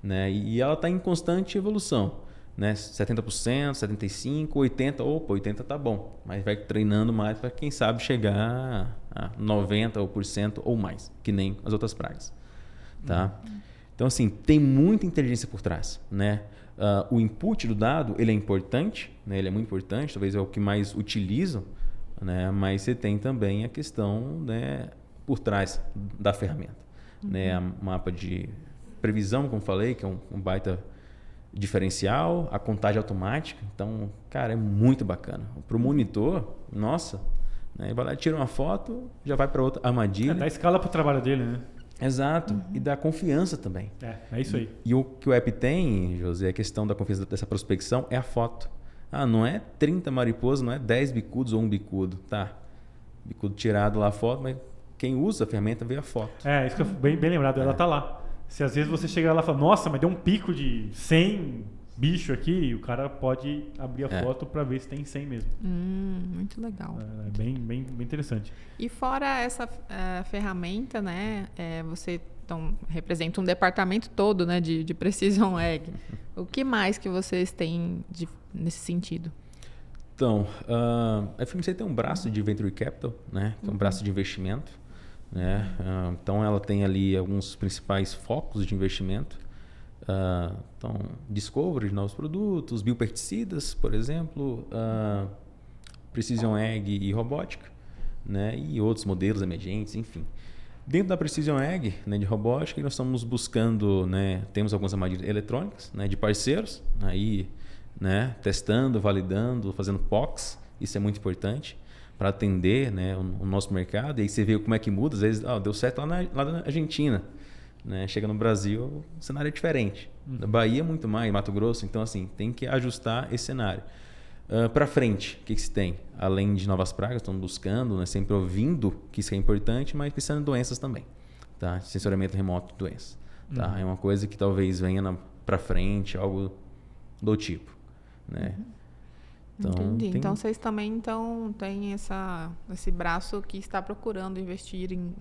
né? E ela está em constante evolução, né? 70%, 75%, 80%, 80% tá bom, mas vai treinando mais para quem sabe chegar a 90% ou mais, que nem as outras pragas. Tá? Então, assim, tem muita inteligência por trás, né? O input do dado, ele é importante, né? Ele é muito importante, talvez é o que mais utilizam, né? Mas você tem também a questão, né, por trás da ferramenta, né? A mapa de previsão, como falei, que é um baita diferencial, a contagem automática. Então, cara, é muito bacana. Para o monitor, nossa, né? Vai lá, tira uma foto, já vai para outra armadilha. Dá escala para o trabalho dele, né? Exato. E dá confiança também. É isso aí. E o que o app tem, José, a questão da confiança dessa prospecção é a foto. Não é 30 mariposas, não é 10 bicudos ou um bicudo. Tá, bicudo tirado lá a foto, mas quem usa a ferramenta vê a foto. Isso que eu bem lembrado, ela tá lá. Se às vezes você chegar lá e fala, nossa, mas deu um pico de 100 bicho aqui, o cara pode abrir a foto para ver se tem 100 mesmo. Muito legal. É bem interessante. E fora essa ferramenta, né, você representa um departamento todo, né, de Precision Ag. O que mais que vocês têm nesse sentido? Então, a FMC tem um braço de Venture Capital, né, que é um braço de investimento. Né? Então, ela tem ali alguns principais focos de investimento. Então, discovery de novos produtos, bioperticidas, por exemplo, Precision Ag e robótica, né? E outros modelos emergentes, enfim. Dentro da Precision Ag, né, de robótica, nós estamos buscando, né, temos algumas armadilhas eletrônicas, né, de parceiros, aí, né, testando, validando, fazendo POCs, isso é muito importante para atender, né, o nosso mercado. E aí você vê como é que muda, às vezes deu certo lá na Argentina, né? Chega no Brasil, o cenário é diferente. Na Bahia, muito mais, Mato Grosso. Então, assim, tem que ajustar esse cenário. Para frente, o que se tem? Além de novas pragas, estamos buscando, né, sempre ouvindo que isso é importante, mas pensando em doenças também. Tá? Sensoriamento remoto de doenças. Tá? É uma coisa que talvez venha para frente, algo do tipo. Né? Então, entendi. Então, vocês também têm esse braço que está procurando investir em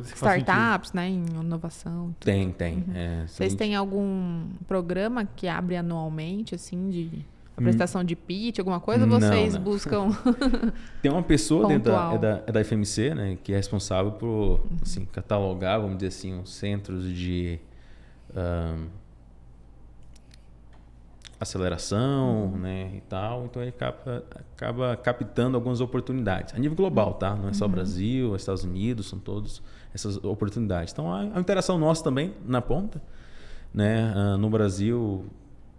startups, né, em inovação. Tem. Vocês têm algum programa que abre anualmente, assim, de apresentação de pitch, alguma coisa? Ou vocês buscam... Tem uma pessoa dentro da FMC, né, que é responsável por assim, catalogar, vamos dizer assim, os centros de... aceleração, né, e tal. Então ele acaba captando algumas oportunidades a nível global, tá? Não é só Brasil, Estados Unidos, são todas essas oportunidades. Então a interação nossa também na ponta, né? No Brasil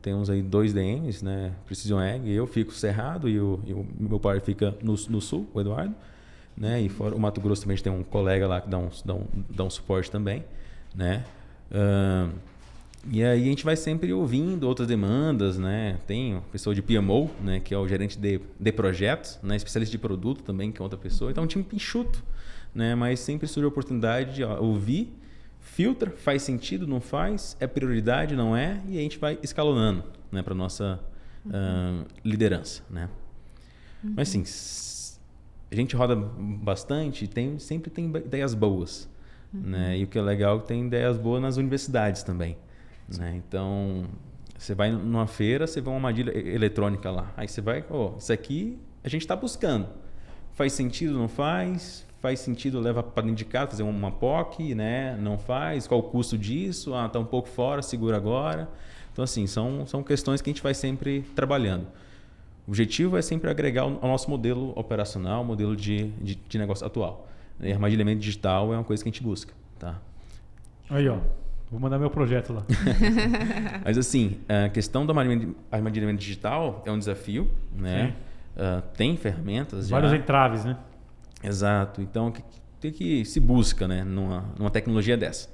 temos aí 2 DMs, né? Precision Ag, eu fico Cerrado e o meu pai fica no sul, o Eduardo, né? E fora o Mato Grosso também a gente tem um colega lá que dá um suporte também, né? E aí a gente vai sempre ouvindo outras demandas, né? Tem uma pessoa de PMO, né? Que é o gerente de projetos, né? Especialista de produto também, que é outra pessoa. Então é um time enxuto, né? Mas sempre surge a oportunidade de ouvir, filtra, faz sentido, não faz, é prioridade, não é, e a gente vai escalonando, né? Para nossa liderança, né? Mas assim, a gente roda bastante, sempre tem ideias boas, né? E o que é legal é que tem ideias boas nas universidades também. Né? Então, você vai numa feira, você vê uma armadilha eletrônica lá. Aí você vai, isso aqui a gente está buscando. Faz sentido, não faz? Faz sentido, leva para indicar, fazer uma POC, né? Não faz? Qual o custo disso? Está um pouco fora, segura agora. Então, assim, são questões que a gente vai sempre trabalhando. O objetivo é sempre agregar ao nosso modelo operacional, modelo de negócio atual. E armadilhamento digital é uma coisa que a gente busca. Tá? Aí, vou mandar meu projeto lá. Mas assim, a questão do armadilhamento digital é um desafio, né? Tem ferramentas já. Vários entraves, né? Exato. Então, o que se busca, né, numa tecnologia dessa?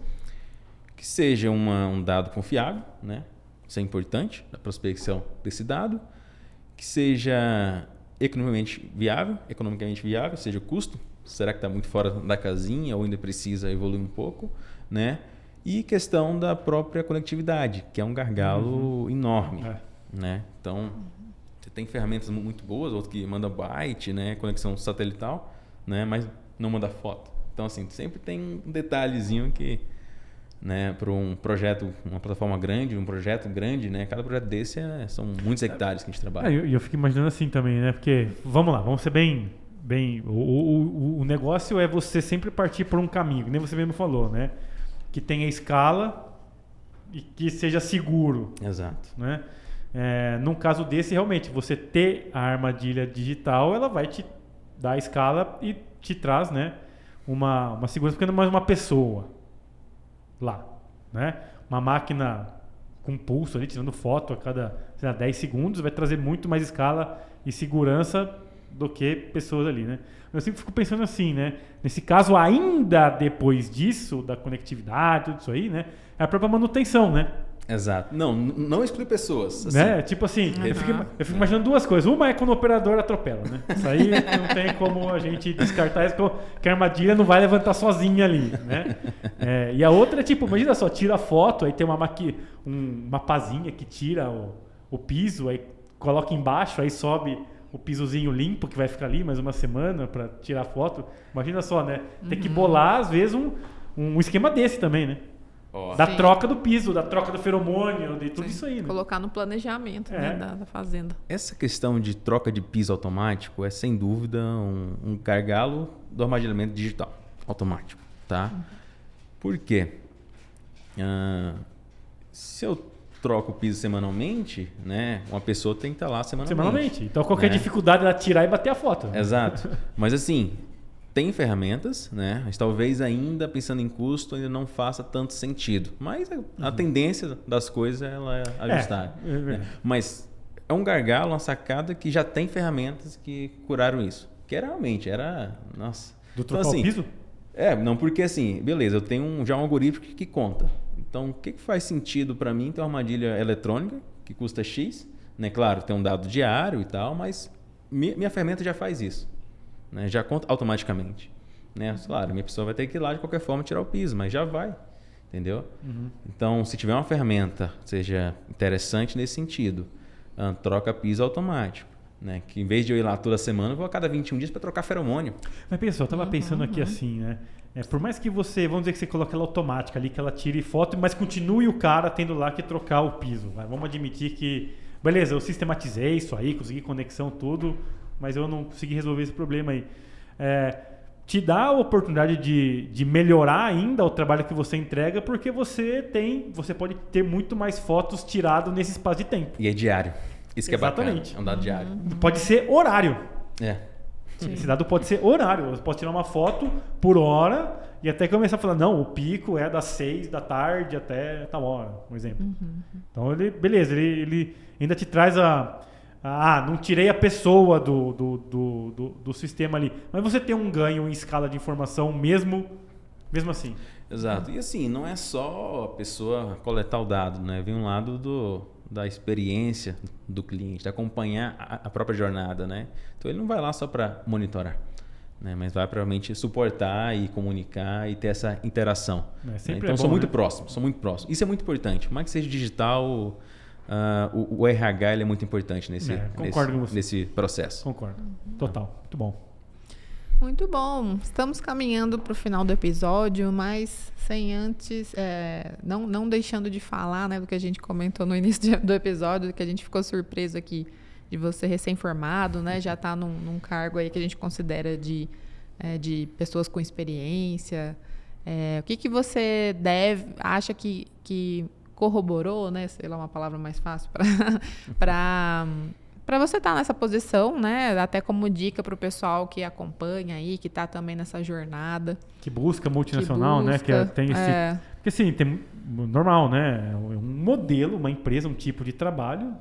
Que seja um dado confiável, né? Isso é importante, a prospecção desse dado. Que seja economicamente viável, seja o custo. Será que está muito fora da casinha ou ainda precisa evoluir um pouco, né? E questão da própria conectividade, que é um gargalo enorme, né? Então, você tem ferramentas muito boas, outras que mandam byte, né? Conexão satelital, né? Mas não manda foto. Então, assim, sempre tem um detalhezinho que, né? Para um projeto, uma plataforma grande, um projeto grande, né? Cada projeto desse são muitos hectares que a gente trabalha. Eu fico imaginando assim também, né? Porque, vamos ser bem o negócio é você sempre partir por um caminho, que nem você mesmo falou, né? Que tenha escala e que seja seguro. Exato. Né? Num caso desse, realmente, você ter a armadilha digital, ela vai te dar escala e te traz, né, uma segurança, porque não é mais uma pessoa lá. Né? Uma máquina com pulso ali, tirando foto a cada, sei lá, 10 segundos, vai trazer muito mais escala e segurança do que pessoas ali, né? Eu sempre fico pensando assim, né? Nesse caso, ainda depois disso, da conectividade, tudo isso aí, né? É a própria manutenção, né? Exato. Não exclui pessoas. Assim. Né? Tipo assim, eu fico imaginando duas coisas. Uma é quando o operador atropela, né? Isso aí não tem como a gente descartar isso, que a armadilha não vai levantar sozinha ali, né? E a outra é tipo, imagina só, tira a foto, aí tem uma pazinha que tira o piso, aí coloca embaixo, aí sobe o pisozinho limpo que vai ficar ali mais uma semana para tirar a foto. Imagina só, né? Tem que bolar, às vezes, um esquema desse também, né? Da troca do piso, da troca do feromônio, de tudo isso aí, né? Colocar no planejamento né, da fazenda. Essa questão de troca de piso automático é, sem dúvida, um gargalo do armadilhamento digital automático, tá? Por quê? Se eu troco o piso semanalmente, né? Uma pessoa tem que estar lá semanalmente. Então, qualquer dificuldade ela tirar e bater a foto. Exato. Mas assim, tem ferramentas, né? Mas talvez ainda, pensando em custo, ainda não faça tanto sentido. Mas a tendência das coisas ela é ajustar. Né? Mas é um gargalo, uma sacada que já tem ferramentas que curaram isso. Que realmente era... Nossa. Do trocar o piso? Não, porque assim, beleza, eu tenho já um algoritmo que conta. Então, o que faz sentido para mim ter uma armadilha eletrônica que custa X? Né? Claro, tem um dado diário e tal, mas minha ferramenta já faz isso. Né? Já conta automaticamente. Né? Claro, minha pessoa vai ter que ir lá de qualquer forma tirar o piso, mas já vai. Entendeu? Então, se tiver uma ferramenta seja interessante nesse sentido, troca piso automático. Né? Que em vez de eu ir lá toda semana, eu vou a cada 21 dias para trocar feromônio. Mas pessoal, eu estava pensando aqui assim, né? Por mais que você, vamos dizer que você coloque ela automática ali, que ela tire foto, mas continue o cara tendo lá que trocar o piso. Vamos admitir que, beleza, eu sistematizei isso aí, consegui conexão, tudo, mas eu não consegui resolver esse problema aí. Te dá a oportunidade de melhorar ainda o trabalho que você entrega, porque você pode ter muito mais fotos tiradas nesse espaço de tempo. E é diário. Isso que Exatamente. É bacana. É um dado diário. Pode ser horário. Sim. Esse dado pode ser horário. Você pode tirar uma foto por hora e até começar a falar, não, o pico é das 6 da tarde até tal hora, por exemplo. Então, ele ainda te traz não tirei a pessoa do sistema ali. Mas você tem um ganho em escala de informação mesmo assim. Exato. E assim, não é só a pessoa coletar o dado, né? Vem um lado da experiência do cliente, de acompanhar a própria jornada, né? Então ele não vai lá só para monitorar, né? Mas vai para realmente suportar e comunicar e ter essa interação. Então são muito próximos. Isso é muito importante. Mais que seja digital, o RH ele é muito importante nesse processo. Concordo. Total. Muito bom. Muito bom. Estamos caminhando para o final do episódio, mas sem antes, não deixando de falar, né, do que a gente comentou no início do episódio, que a gente ficou surpreso aqui de você recém-formado, né, já está num cargo aí que a gente considera de pessoas com experiência. O que você acha que corroborou, né, sei lá, uma palavra mais fácil para você estar nessa posição, né? Até como dica para o pessoal que acompanha aí, que está também nessa jornada. Que busca multinacional, né? Que tem esse... Porque assim, tem normal, né? Um modelo, uma empresa, um tipo de trabalho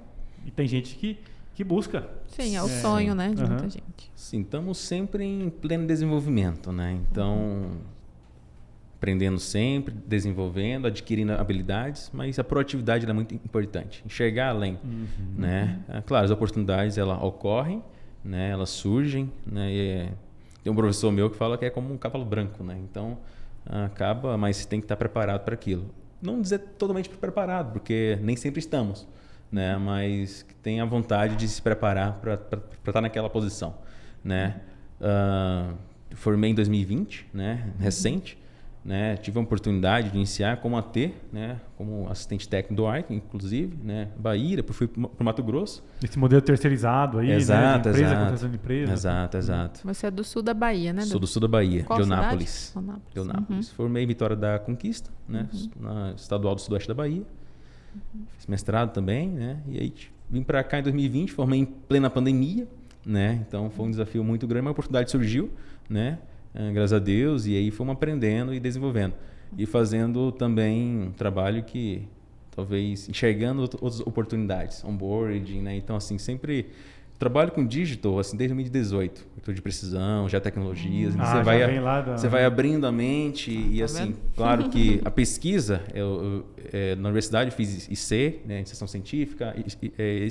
e tem gente que busca. Sim, é o sonho, né? De muita gente. Sim, estamos sempre em pleno desenvolvimento, né? Então... aprendendo sempre, desenvolvendo, adquirindo habilidades, mas a proatividade é muito importante. Enxergar além, né? Claro, as oportunidades elas ocorrem, né? Elas surgem, né? Tem um professor meu que fala que é como um cavalo branco, né? Então mas você tem que estar preparado para aquilo. Não dizer totalmente preparado, porque nem sempre estamos, né? Mas que tenha a vontade de se preparar para estar naquela posição, né? Formei em 2020, né? Recente. Né, tive a oportunidade de iniciar como AT, né, como assistente técnico do ARC, inclusive, né, Bahia, depois fui para o Mato Grosso. Esse modelo terceirizado aí, exato, né, de empresa contratação de empresa. Exato. Você é do sul da Bahia, né? Sou do sul da Bahia, Qual de Eunápolis. De Eunápolis. Formei em Vitória da Conquista, né, na Estadual do Sudoeste da Bahia. Fiz mestrado também, né, e aí vim para cá em 2020, formei em plena pandemia, né, então foi um desafio muito grande, uma oportunidade surgiu, né, graças a Deus, e aí fomos aprendendo e desenvolvendo. E fazendo também um trabalho que talvez enxergando outras oportunidades, onboarding, né? Então, assim, sempre trabalho com digital, assim, desde 2018. Estou de precisão, já tecnologias. Você vai abrindo a mente e, assim, claro que a pesquisa, na universidade eu fiz IC, né? Iniciação científica,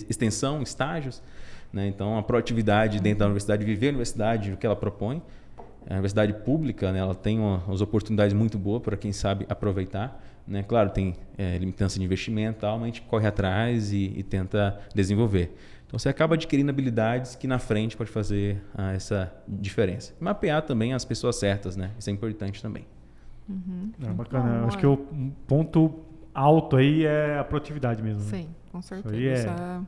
extensão, estágios, né? Então, a proatividade dentro da universidade, viver a universidade, o que ela propõe. A universidade pública, né, ela tem umas oportunidades muito boas para quem sabe aproveitar, né? Claro, tem limitância de investimento e tal, mas a gente corre atrás e tenta desenvolver. Então, você acaba adquirindo habilidades que na frente pode fazer essa diferença. Mapear também as pessoas certas, né? Isso é importante também. Bacana. Acho que o ponto alto aí é a proatividade mesmo. Sim, né? com certeza. Isso aí é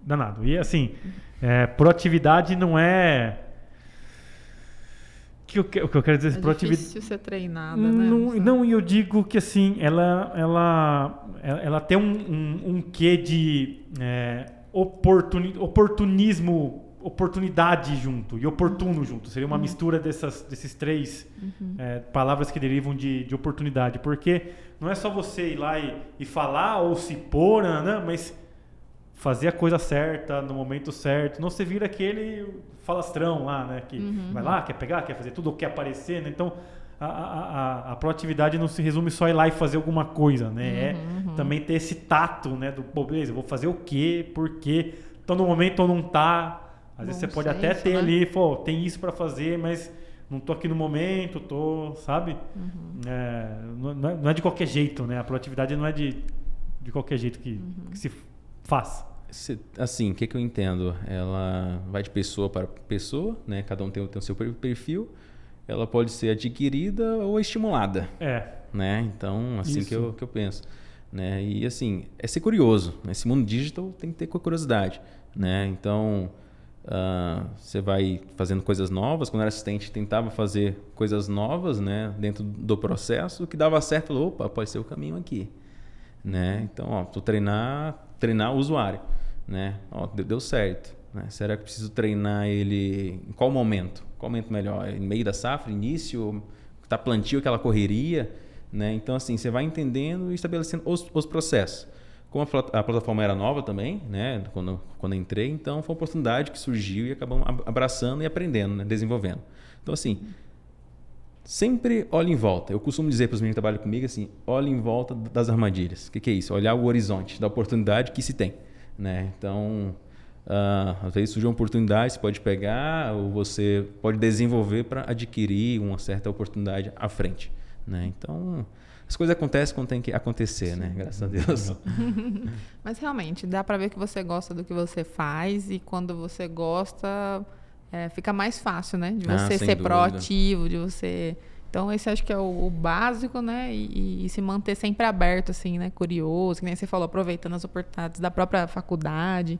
danado. E assim, proatividade não é... O que eu quero dizer, proatividade... É difícil ser treinada, né? Não, e eu digo que assim, ela tem um quê de oportunismo, oportunidade junto e oportuno junto. Seria uma mistura desses três palavras que derivam de oportunidade. Porque não é só você ir lá e falar ou se pôr, né? Mas fazer a coisa certa, no momento certo. Não você vira aquele falastrão lá, né? Que vai lá, quer pegar, quer fazer tudo, ou quer aparecer, né? Então, a proatividade não se resume só ir lá e fazer alguma coisa, né? Também ter esse tato, né? Beleza, eu vou fazer o quê, por quê, tô no momento ou não tá. Às vezes você pode até ter ali, tem isso para fazer, mas não tô aqui no momento, sabe? Não é de qualquer jeito, né? A proatividade não é de qualquer jeito que se faz. Assim, o que eu entendo? Ela vai de pessoa para pessoa, né? Cada um tem o seu perfil. Ela pode ser adquirida ou estimulada. Né? Então, assim que eu penso. Né? E assim, é ser curioso. Nesse mundo digital tem que ter curiosidade. Né? Então, você vai fazendo coisas novas. Quando eu era assistente, tentava fazer coisas novas, né? Dentro do processo. O que dava certo, falou, opa, pode ser o caminho aqui. Né? Então, tu treinar o usuário. Né? Deu certo. Né? Será que eu preciso treinar ele em qual momento? Qual momento melhor? No meio da safra, início, tá plantio, aquela correria, né? Então, assim, você vai entendendo e estabelecendo os processos. Como a plataforma era nova também, né? Quando eu entrei, então foi uma oportunidade que surgiu e acabamos abraçando e aprendendo, né? Desenvolvendo. Então, assim, sempre olhe em volta. Eu costumo dizer para os meninos que trabalham comigo assim, olhe em volta das armadilhas. O que é isso? Olhar o horizonte da oportunidade que se tem, né? Então... às vezes surge uma oportunidade, você pode pegar ou você pode desenvolver para adquirir uma certa oportunidade à frente, né? Então, as coisas acontecem quando tem que acontecer, né? Graças a Deus. Mas realmente, dá para ver que você gosta do que você faz e quando você gosta, fica mais fácil, né? De você ser proativo, de você... Então, esse acho que é o básico, né? E se manter sempre aberto, assim, né? Curioso, que nem você falou, aproveitando as oportunidades da própria faculdade.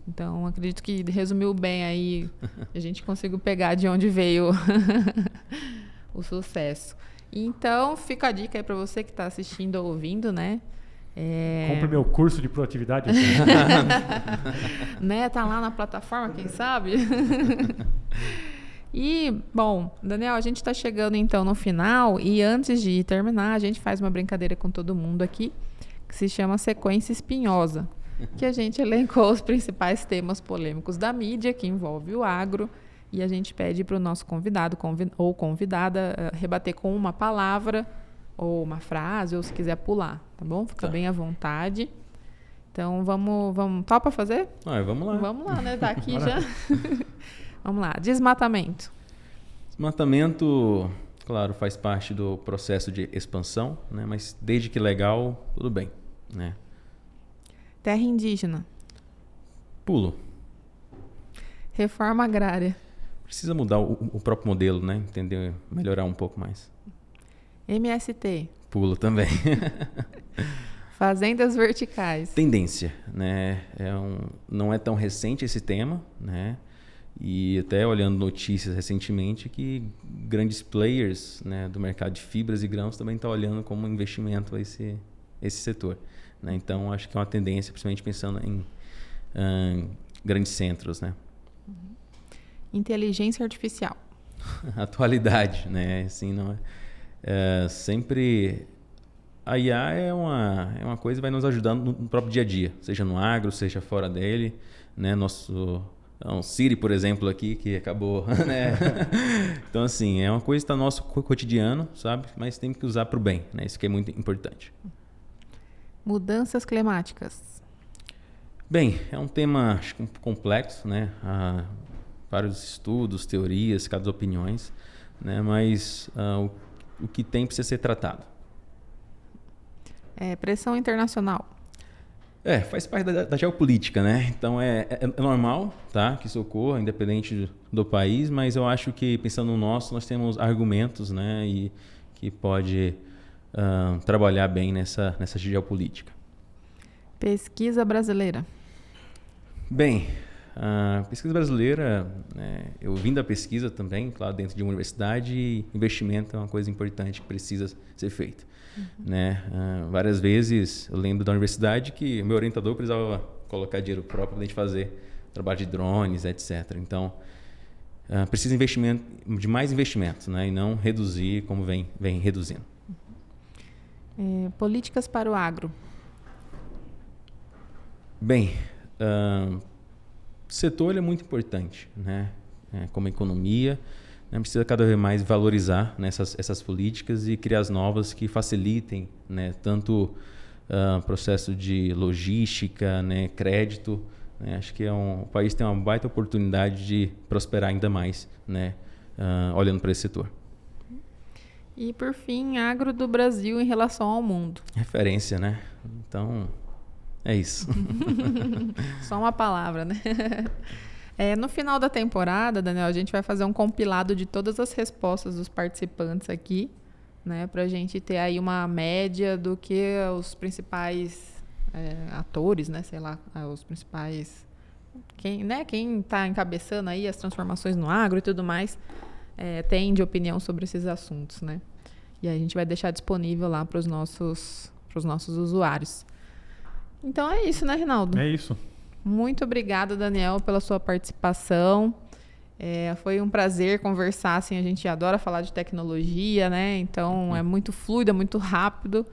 Então, acredito que resumiu bem aí. A gente conseguiu pegar de onde veio o sucesso. Então, fica a dica aí para você que está assistindo ou ouvindo, né? Compre meu curso de proatividade. Né? Tá lá na plataforma, quem sabe? E, bom, Daniel, a gente está chegando então no final e antes de terminar, a gente faz uma brincadeira com todo mundo aqui que se chama Sequência Espinhosa, que a gente elencou os principais temas polêmicos da mídia que envolve o agro e a gente pede para o nosso convidado ou convidada rebater com uma palavra ou uma frase ou se quiser pular, tá bom? Fica bem à vontade. Então, vamos topa fazer? Vamos lá. Vamos lá, né? Tá aqui já. Vamos lá, desmatamento. Desmatamento, claro, faz parte do processo de expansão, né? Mas desde que legal, tudo bem, né? Terra indígena. Pulo. Reforma agrária. Precisa mudar o próprio modelo, né? Entender, melhorar um pouco mais. MST. Pulo também. Fazendas verticais. Tendência, né? Não é tão recente esse tema, né? E até olhando notícias recentemente que grandes players, né, do mercado de fibras e grãos também estão olhando como investimento esse setor, né? Então, acho que é uma tendência, principalmente pensando em grandes centros, né? Inteligência artificial. Atualidade, né? Assim, não sempre a IA é uma coisa que vai nos ajudando no próprio dia a dia, seja no agro, seja fora dele, né? O Siri, por exemplo, aqui, que acabou, né? Então, assim, é uma coisa que está no nosso cotidiano, sabe? Mas tem que usar para o bem, né? Isso que é muito importante. Mudanças climáticas. Bem, é um tema, acho, complexo, né? Há vários estudos, teorias, cada opiniões, né? Mas o que tem precisa ser tratado. Pressão internacional. Faz parte da geopolítica, né? Então é normal, tá, que isso ocorra, independente do país, mas eu acho que, pensando no nosso, nós temos argumentos, né, e que pode trabalhar bem nessa geopolítica. Pesquisa brasileira. Bem, a pesquisa brasileira, né, eu vim da pesquisa também, claro, dentro de uma universidade, e investimento é uma coisa importante que precisa ser feita. Né? Várias vezes eu lembro da universidade que o meu orientador precisava colocar dinheiro próprio para a gente fazer trabalho de drones, etc. Então, precisa de mais investimentos, né? E não reduzir como vem reduzindo. Políticas para o agro. Bem, o setor é muito importante, né? Como economia, né? Precisa cada vez mais valorizar, né, essas políticas e criar as novas que facilitem, né, tanto o processo de logística, né, crédito. Né? Acho que o país tem uma baita oportunidade de prosperar ainda mais, né, olhando para esse setor. E, por fim, agro do Brasil em relação ao mundo. Referência, né? Então, é isso. Só uma palavra, né? No final da temporada, Daniel, a gente vai fazer um compilado de todas as respostas dos participantes aqui, né, para a gente ter aí uma média do que os principais atores, né, sei lá, os principais... Quem está encabeçando aí as transformações no agro e tudo mais, tem de opinião sobre esses assuntos, né? E aí a gente vai deixar disponível lá para os nossos usuários. Então é isso, né, Rinaldo? É isso. Muito obrigada, Daniel, pela sua participação. Foi um prazer conversar, assim, a gente adora falar de tecnologia, né? Então, é muito fluido, é muito rápido.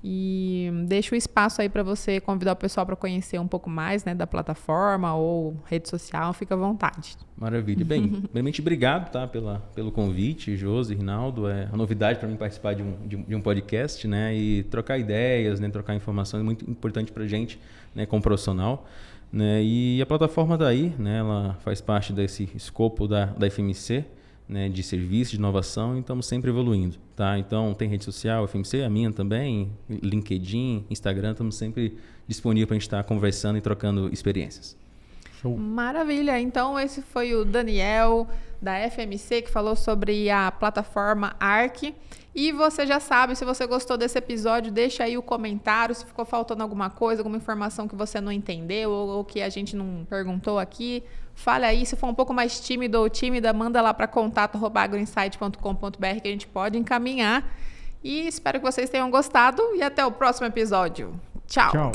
E deixo o espaço aí para você convidar o pessoal para conhecer um pouco mais, né, da plataforma ou rede social. Fica à vontade. Maravilha. Bem, primeiramente, obrigado, tá, pelo convite, Josi, Rinaldo. É uma novidade para mim participar de um podcast, né? E trocar ideias, né, trocar informações é muito importante para a gente, né, como profissional. Né, e a plataforma daí, né, ela faz parte desse escopo da FMC, né, de serviço, de inovação, e estamos sempre evoluindo, tá? Então, tem rede social, FMC, a minha também, LinkedIn, Instagram, estamos sempre disponíveis para a gente estar conversando e trocando experiências. Show. Maravilha! Então, esse foi o Daniel, da FMC, que falou sobre a plataforma Arc. E você já sabe, se você gostou desse episódio, deixa aí o comentário, se ficou faltando alguma coisa, alguma informação que você não entendeu ou que a gente não perguntou aqui, fale aí. Se for um pouco mais tímido ou tímida, manda lá para contato@agroinsight.com.br que a gente pode encaminhar. E espero que vocês tenham gostado e até o próximo episódio. Tchau! Tchau.